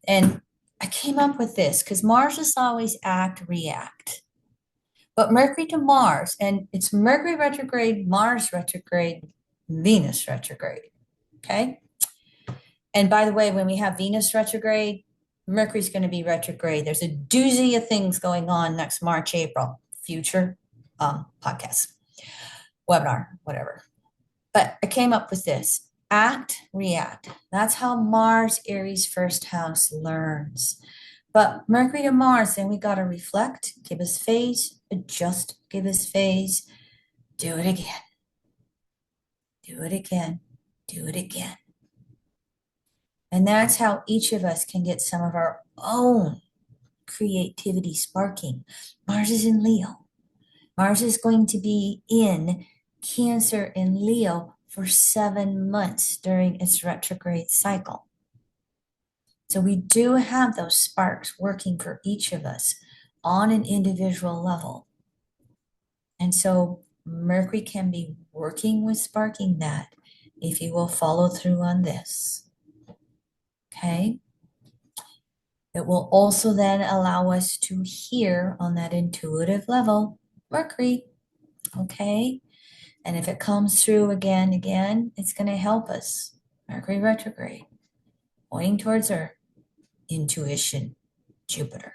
And I came up with this because Mars is always act, react. But Mercury to Mars, and it's Mercury retrograde, Mars retrograde, Venus retrograde. Okay. And by the way, when we have Venus retrograde, Mercury's going to be retrograde. There's a doozy of things going on next March, April, future podcast, webinar, whatever. But I came up with this act, react. That's how Mars, Aries, first house learns. But Mercury to Mars, then we got to reflect, gibbous phase, adjust, gibbous phase, do it again, do it again, do it again. And that's how each of us can get some of our own creativity sparking. Mars is in Leo. Mars is going to be in Cancer and Leo for 7 months during its retrograde cycle. So we do have those sparks working for each of us on an individual level. And so Mercury can be working with sparking that if you will follow through on this. Okay. It will also then allow us to hear on that intuitive level, Mercury. Okay. And if it comes through again, it's going to help us. Mercury retrograde, pointing towards our intuition, Jupiter.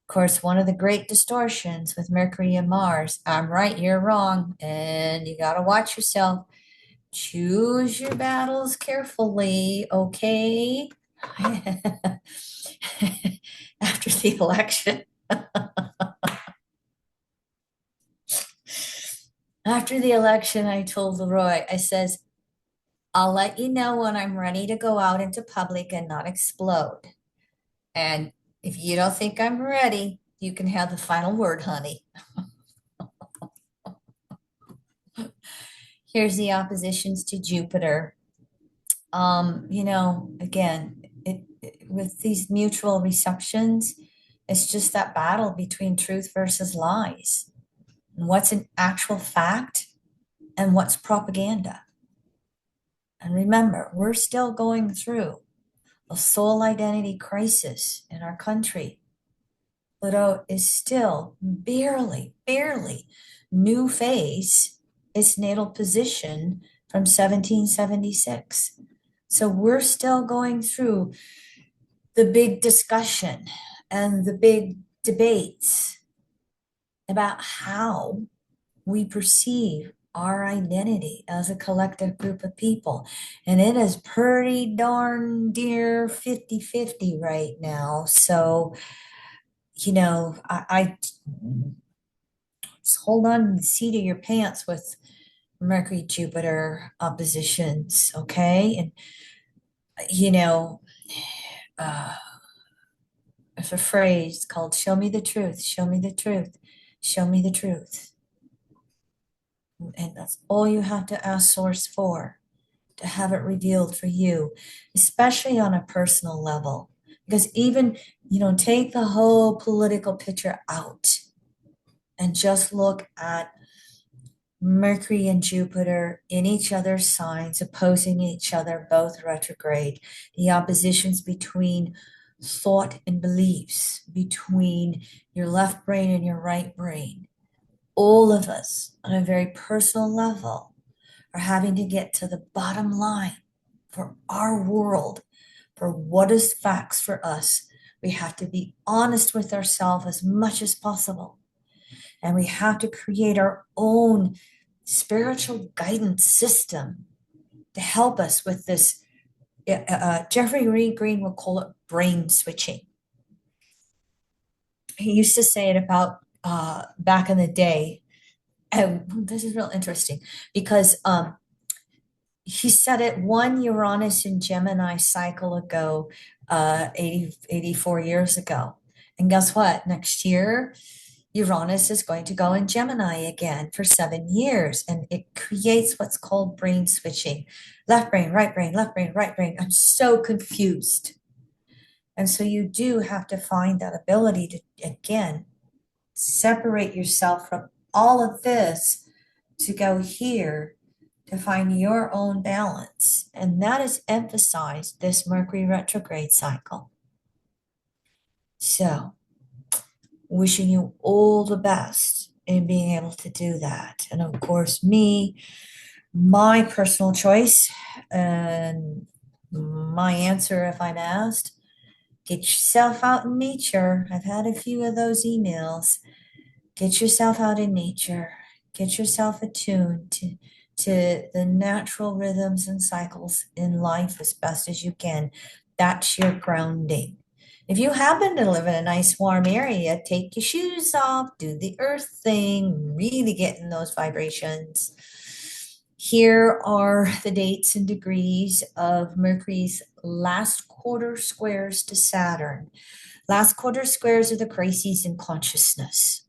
Of course, one of the great distortions with Mercury and Mars, I'm right, you're wrong, and you got to watch yourself. Choose your battles carefully, okay? After the election. After the election, I told Leroy, I says, I'll let you know when I'm ready to go out into public and not explode. And if you don't think I'm ready, you can have the final word, honey. Here's the oppositions to Jupiter. Again, with these mutual receptions, it's just that battle between truth versus lies. And what's an actual fact and what's propaganda. And remember, we're still going through a soul identity crisis in our country. Pluto is still barely new phase its natal position from 1776. So we're still going through the big discussion and the big debates about how we perceive our identity as a collective group of people. And it is pretty darn near 50-50 right now. So, I just hold on to the seat of your pants with Mercury Jupiter oppositions, okay? And, uh, there's a phrase called show me the truth, show me the truth, show me the truth. And that's all you have to ask Source for, to have it revealed for you, especially on a personal level. Because even, take the whole political picture out and just look at Mercury and Jupiter in each other's signs, opposing each other, both retrograde. The oppositions between thought and beliefs, between your left brain and your right brain. All of us, on a very personal level, are having to get to the bottom line for our world, for what is facts for us. We have to be honest with ourselves as much as possible. And we have to create our own spiritual guidance system to help us with this. Jeffrey Reed Green will call it brain switching. He used to say it about back in the day. And this is real interesting because he said it one Uranus and Gemini cycle ago, 84 years ago. And guess what? Next year, Uranus is going to go in Gemini again for 7 years, and it creates what's called brain switching. Left brain, right brain, left brain, right brain. I'm so confused. And so you do have to find that ability to, again, separate yourself from all of this to go here to find your own balance. And that is emphasized this Mercury retrograde cycle. So, wishing you all the best in being able to do that. And of course, my personal choice, and my answer if I'm asked, get yourself out in nature. I've had a few of those emails. Get yourself out in nature. Get yourself attuned to the natural rhythms and cycles in life as best as you can. That's your grounding. If you happen to live in a nice warm area, take your shoes off, do the earth thing, really get in those vibrations. Here are the dates and degrees of Mercury's last quarter squares to Saturn. Last quarter squares are the crises in consciousness.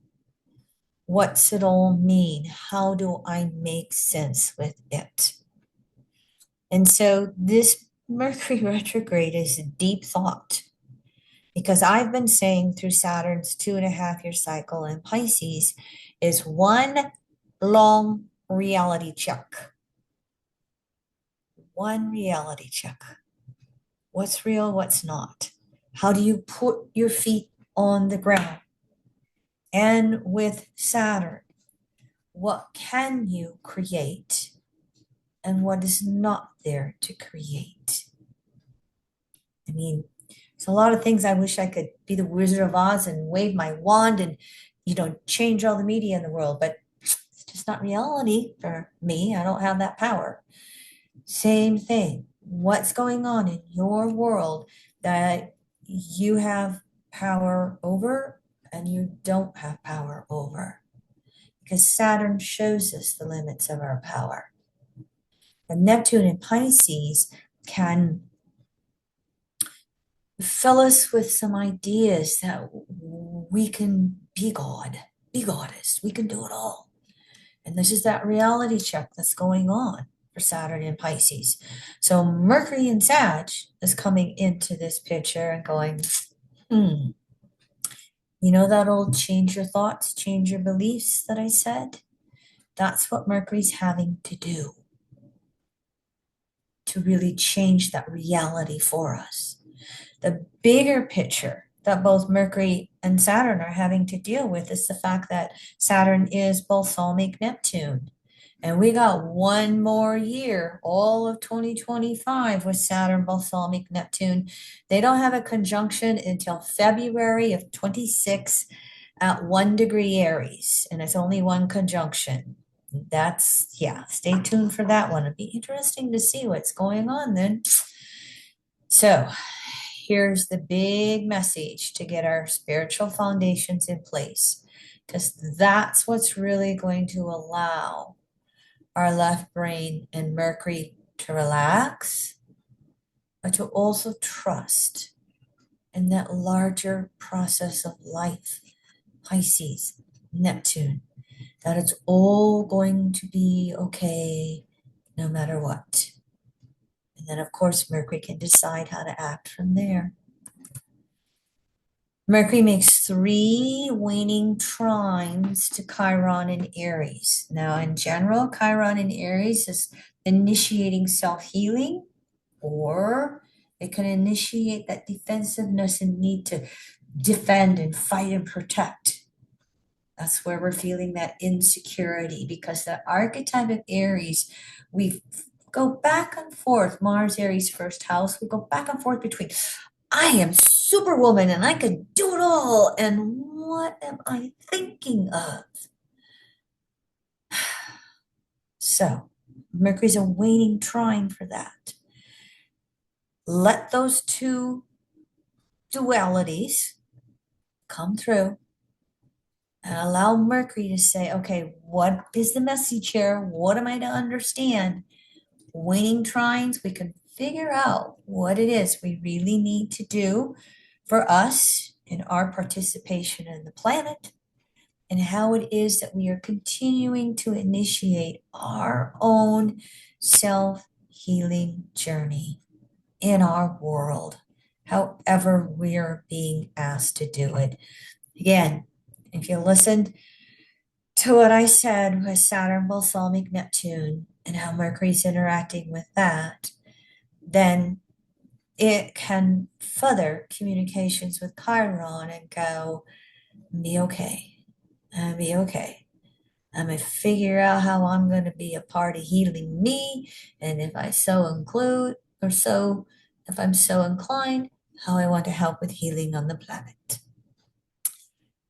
What's it all mean? How do I make sense with it? And so this Mercury retrograde is a deep thought, because I've been saying through Saturn's 2.5 year cycle in Pisces is one long reality check. One reality check. What's real, what's not? How do you put your feet on the ground? And with Saturn, what can you create and what is not there to create? I mean, there's a lot of things I wish I could be the Wizard of Oz and wave my wand and, change all the media in the world, but it's just not reality for me. I don't have that power. Same thing. What's going on in your world that you have power over and you don't have power over? Because Saturn shows us the limits of our power. And Neptune in Pisces can fill us with some ideas that we can be God, be goddess, we can do it all. And this is that reality check that's going on for Saturn in Pisces. So Mercury in Sag is coming into this picture and going, that old change your thoughts, change your beliefs that I said? That's what Mercury's having to do to really change that reality for us. The bigger picture that both Mercury and Saturn are having to deal with is the fact that Saturn is balsamic Neptune. And we got one more year, all of 2025, with Saturn balsamic Neptune. They don't have a conjunction until February of 26 at 1 degree Aries, and it's only one conjunction. Stay tuned for that one. It'd be interesting to see what's going on then. So here's the big message to get our spiritual foundations in place, because that's what's really going to allow our left brain and Mercury to relax, but to also trust in that larger process of life, Pisces, Neptune, that it's all going to be okay no matter what. And then, of course, Mercury can decide how to act from there. Mercury makes 3 waning trines to Chiron in Aries. Now, in general, Chiron in Aries is initiating self-healing, or it can initiate that defensiveness and need to defend and fight and protect. That's where we're feeling that insecurity, because the archetype of Aries, we go back and forth. Mars, Aries, first house, we go back and forth between, I am superwoman and I can do it all, and what am I thinking of? So, Mercury's a waning trine for that. Let those two dualities come through and allow Mercury to say, okay, what is the message here? What am I to understand? waning trines, we can figure out what it is we really need to do for us in our participation in the planet, and how it is that we are continuing to initiate our own self-healing journey in our world, however we're being asked to do it. Again, if you listened to what I said with Saturn balsamic Neptune and how Mercury's interacting with that, then it can further communications with Chiron and go, be okay. Be okay. I'm gonna figure out how I'm gonna be a part of healing me, and if I so include or so, if I'm so inclined, how I want to help with healing on the planet.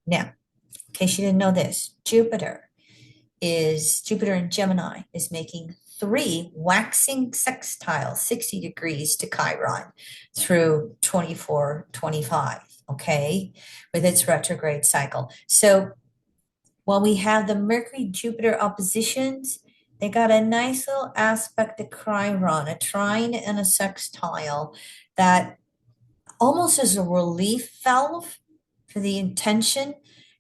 Now, in case you didn't know this, Jupiter in Gemini is making three waxing sextiles, 60 degrees to Chiron through 24-25, okay, with its retrograde cycle. So while we have the Mercury Jupiter oppositions, they got a nice little aspect to Chiron, a trine and a sextile that almost is a relief valve for the intention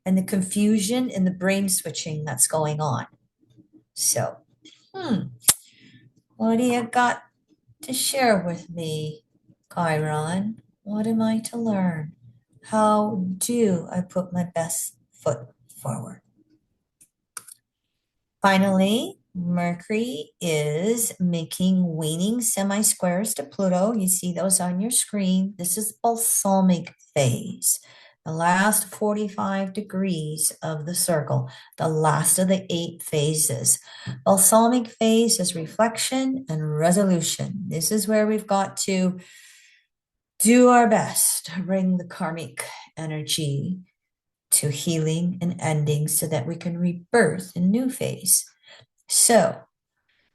and the confusion and the brain switching that's going on. So, what do you got to share with me, Chiron? What am I to learn? How do I put my best foot forward? Finally, Mercury is making waning semi-squares to Pluto. You see those on your screen. This is balsamic phase, the last 45 degrees of the circle, the last of the 8 phases. Balsamic phase is reflection and resolution. This is where we've got to do our best to bring the karmic energy to healing and ending so that we can rebirth a new phase. So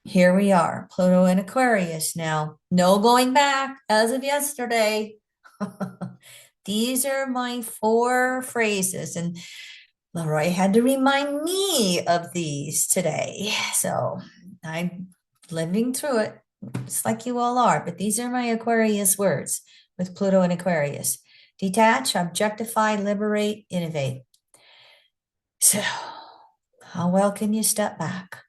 here we are, Pluto in Aquarius now. No going back as of yesterday. These are my 4 phrases, and Leroy had to remind me of these today. So I'm living through it, just like you all are. But these are my Aquarius words with Pluto in Aquarius: detach, objectify, liberate, innovate. So, how well can you step back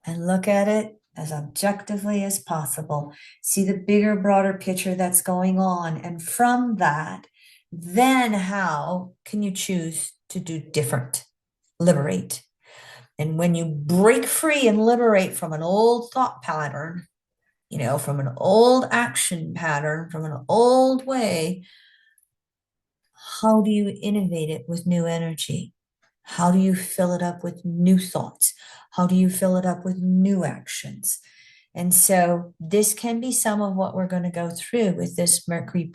and look at it as objectively as possible? See the bigger, broader picture that's going on. And from that, then how can you choose to do different? Liberate. And when you break free and liberate from an old thought pattern, from an old action pattern, from an old way, how do you innovate it with new energy? How do you fill it up with new thoughts? How do you fill it up with new actions? And so this can be some of what we're going to go through with this Mercury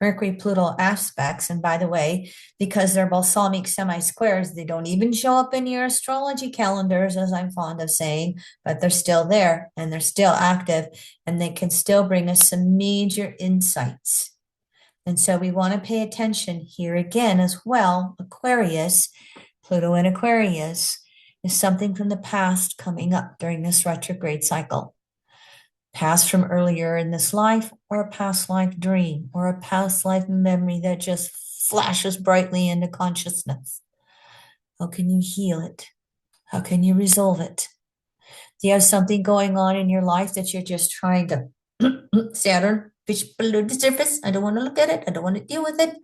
Pluto aspects. And by the way, because they're balsamic semi-squares, they don't even show up in your astrology calendars, as I'm fond of saying, but they're still there and they're still active, and they can still bring us some major insights. And so we want to pay attention here again as well. Aquarius, Pluto in Aquarius, is something from the past coming up during this retrograde cycle. Past from earlier in this life, or a past life dream, or a past life memory that just flashes brightly into consciousness. How can you heal it? How can you resolve it? Do you have something going on in your life that you're just trying to Saturn, fish below the surface? I don't want to look at it. I don't want to deal with it.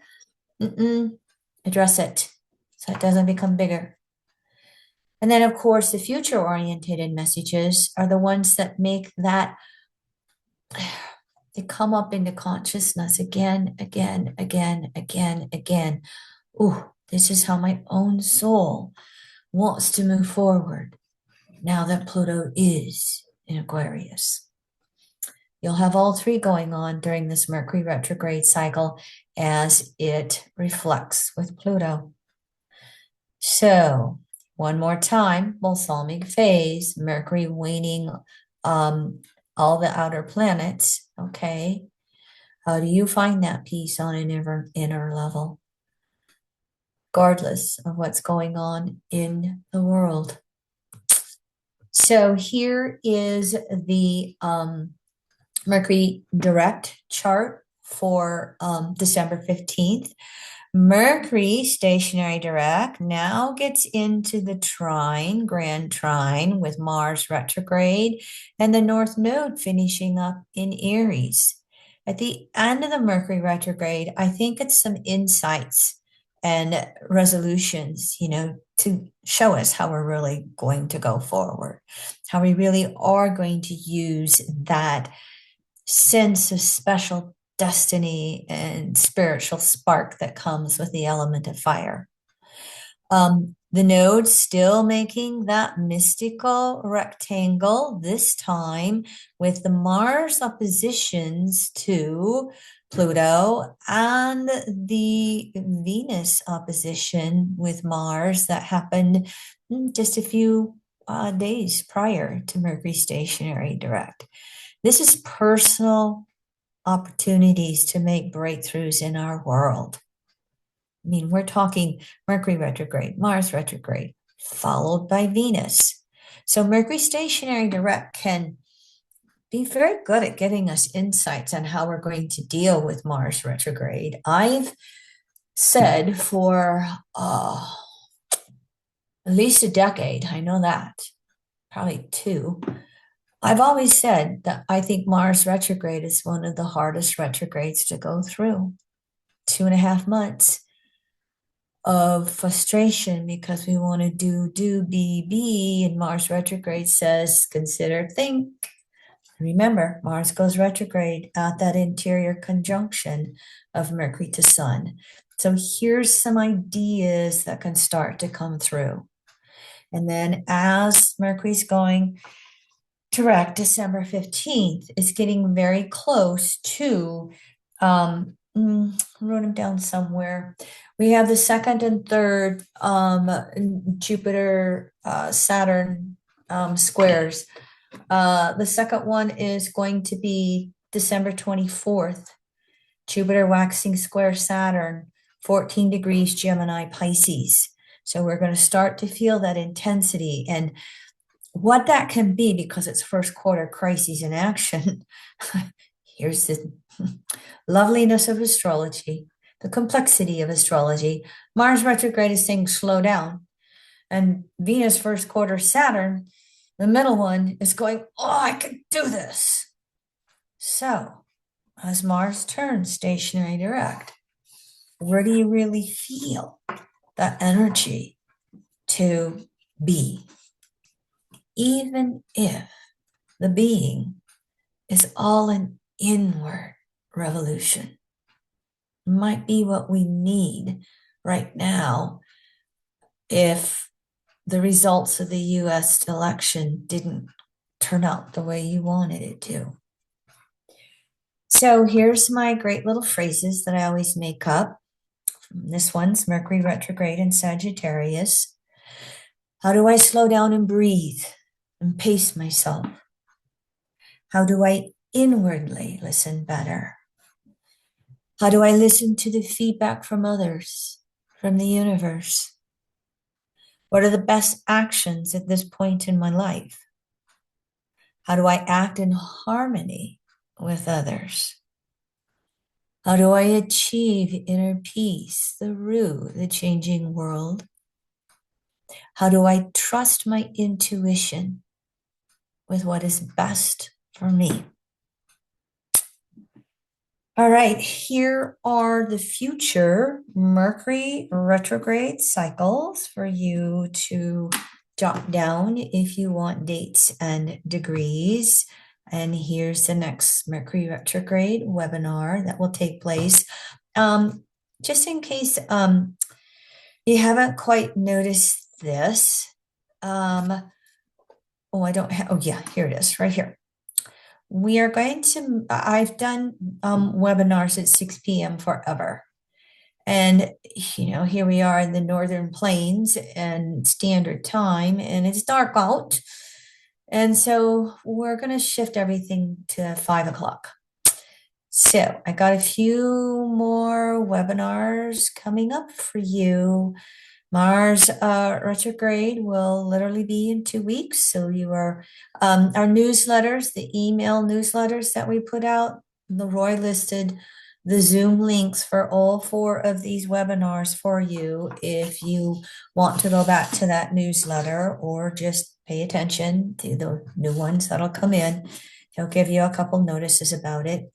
Address it so it doesn't become bigger. And then, of course, the future-oriented messages are the ones that make that, they come up into consciousness again. Ooh, this is how my own soul wants to move forward now that Pluto is in Aquarius. You'll have all 3 going on during this Mercury retrograde cycle as it reflects with Pluto. So, one more time, balsamic phase, Mercury waning all the outer planets, okay? How do you find that peace on an inner level, regardless of what's going on in the world? So here is the Mercury direct chart for December 15th. Mercury stationary direct now gets into the trine, grand trine with Mars retrograde and the North Node finishing up in Aries. At the end of the Mercury retrograde, I think it's some insights and resolutions, to show us how we're really going to go forward, how we really are going to use that sense of special destiny and spiritual spark that comes with the element of fire. The node still making that mystical rectangle, this time with the Mars oppositions to Pluto and the Venus opposition with Mars that happened just a few days prior to Mercury stationary direct. This is personal opportunities to make breakthroughs in our world. I mean, we're talking Mercury retrograde, Mars retrograde, followed by Venus. So Mercury stationary direct can be very good at giving us insights on how we're going to deal with Mars retrograde. I've said for at least a decade, I know that, probably two. I've always said that I think Mars retrograde is one of the hardest retrogrades to go through. 2.5 months of frustration because we want to do, be, and Mars retrograde says, consider, think. Remember, Mars goes retrograde at that interior conjunction of Mercury to Sun. So here's some ideas that can start to come through. And then as Mercury's going direct December 15th, it's getting very close to, I wrote them down somewhere. We have the second and third Jupiter Saturn squares. The second one is going to be December 24th, Jupiter waxing square Saturn, 14 degrees Gemini Pisces. So we're going to start to feel that intensity and what that can be, because it's first quarter crises in action. Here's the loveliness of astrology, the complexity of astrology. Mars retrograde is saying slow down. And Venus first quarter Saturn, the middle one, is going, oh, I can do this. So as Mars turns stationary direct, where do you really feel that energy to be? Even if the being is all an inward revolution, might be what we need right now if the results of the US election didn't turn out the way you wanted it to. So here's my great little phrases that I always make up. This one's Mercury retrograde in Sagittarius. How do I slow down and breathe and pace myself? How do I inwardly listen better? How do I listen to the feedback from others, from the universe? What are the best actions at this point in my life? How do I act in harmony with others? How do I achieve inner peace through the changing world? How do I trust my intuition with what is best for me? All right, here are the future Mercury retrograde cycles for you to jot down if you want dates and degrees. And here's the next Mercury retrograde webinar that will take place. Just in case you haven't quite noticed this. I don't have, oh yeah, here it is, right here. We are going to, I've done webinars at 6 p.m. forever. And, here we are in the Northern Plains and standard time, and it's dark out. And so we're going to shift everything to 5 o'clock. So I got a few more webinars coming up for you. Mars retrograde will literally be in 2 weeks. So you are our newsletters, the email newsletters that we put out. Leroy listed the Zoom links for all four of these webinars for you if you want to go back to that newsletter or just pay attention to the new ones that'll come in. He'll give you a couple notices about it.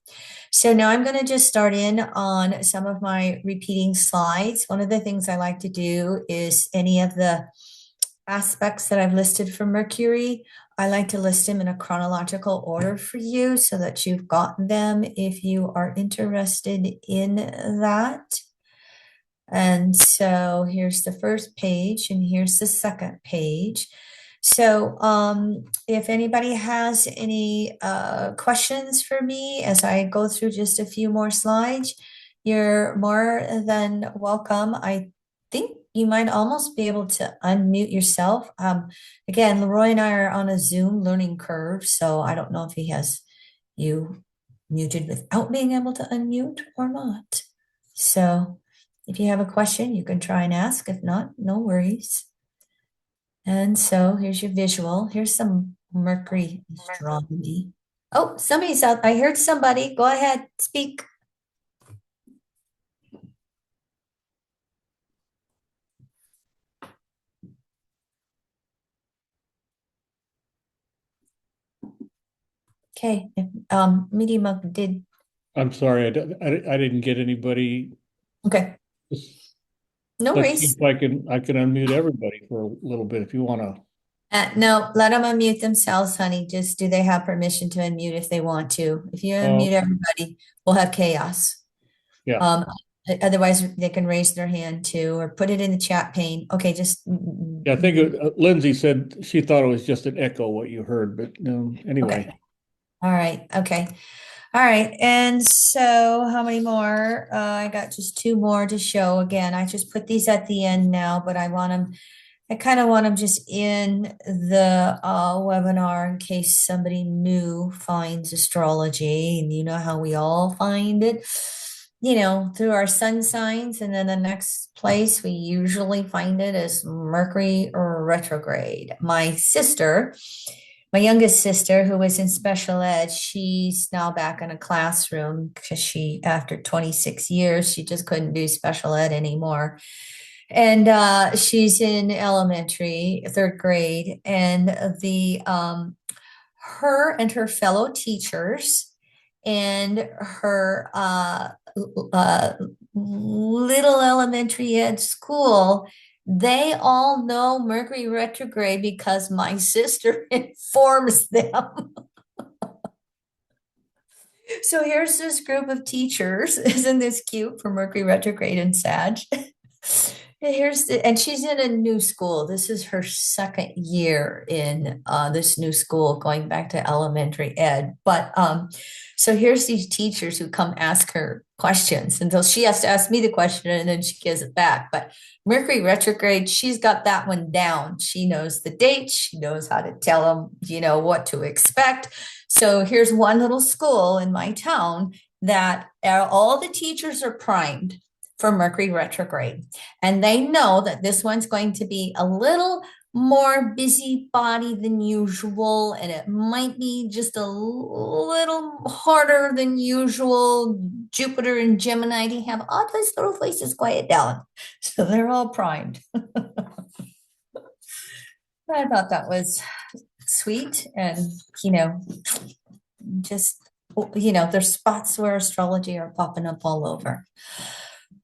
So now I'm going to just start in on some of my repeating slides. One of the things I like to do is any of the aspects that I've listed for Mercury, I like to list them in a chronological order for you so that you've got them if you are interested in that. And so here's the first page and here's the second page. So if anybody has any questions for me as I go through just a few more slides, you're more than welcome. I think you might almost be able to unmute yourself. Again, Leroy and I are on a Zoom learning curve, so I don't know if he has you muted without being able to unmute or not. So if you have a question, you can try and ask. If not, no worries. And so here's your visual. Here's some Mercury astrology. Oh, somebody's out. I heard somebody. Go ahead, speak. Okay. Media Monk did. I'm sorry, I didn't get anybody. Okay. No Let's see worries. if I can unmute everybody for a little bit if you want to. No, let them unmute themselves, honey. Just do they have permission to unmute if they want to? If you unmute Oh, everybody, we'll have chaos. yeah. Um, Otherwise, they can raise their hand too, or put it in the chat pane. Okay, just Yeah, I think Lindsay said she thought it was just an echo what you heard, but anyway. okay. All right. Okay. All right. And so how many more? I got just two more to show. Again, I just put these at the end now, but I kind of want them just in the webinar in case somebody new finds astrology. And you know how we all find it, through our sun signs. And then the next place we usually find it is Mercury retrograde. My youngest sister, who was in special ed, she's now back in a classroom because after 26 years, she just couldn't do special ed anymore. And she's in elementary, third grade, and her and her fellow teachers and her little elementary ed school, they all know Mercury retrograde because my sister informs them. So here's this group of teachers. Isn't this cute for Mercury retrograde and Sag? And she's in a new school. This is her second year in this new school, going back to elementary ed. But so here's these teachers who come ask her questions until she has to ask me the question and then she gives it back. But Mercury retrograde, she's got that one down. She knows the date. She knows how to tell them, what to expect. So here's one little school in my town that all the teachers are primed for Mercury retrograde. And they know that this one's going to be a little more busybody than usual, and it might be just a little harder than usual. Jupiter and Gemini to have all those little places quiet down. So they're all primed. I thought that was sweet and, just, there's spots where astrology are popping up all over.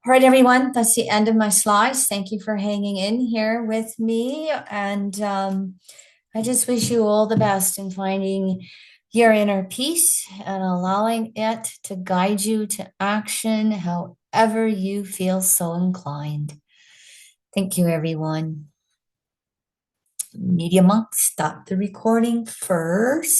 All right, everyone, that's the end of my slides. Thank you for hanging in here with me. And I just wish you all the best in finding your inner peace and allowing it to guide you to action however you feel so inclined. Thank you, everyone. Media Monk, stop the recording first.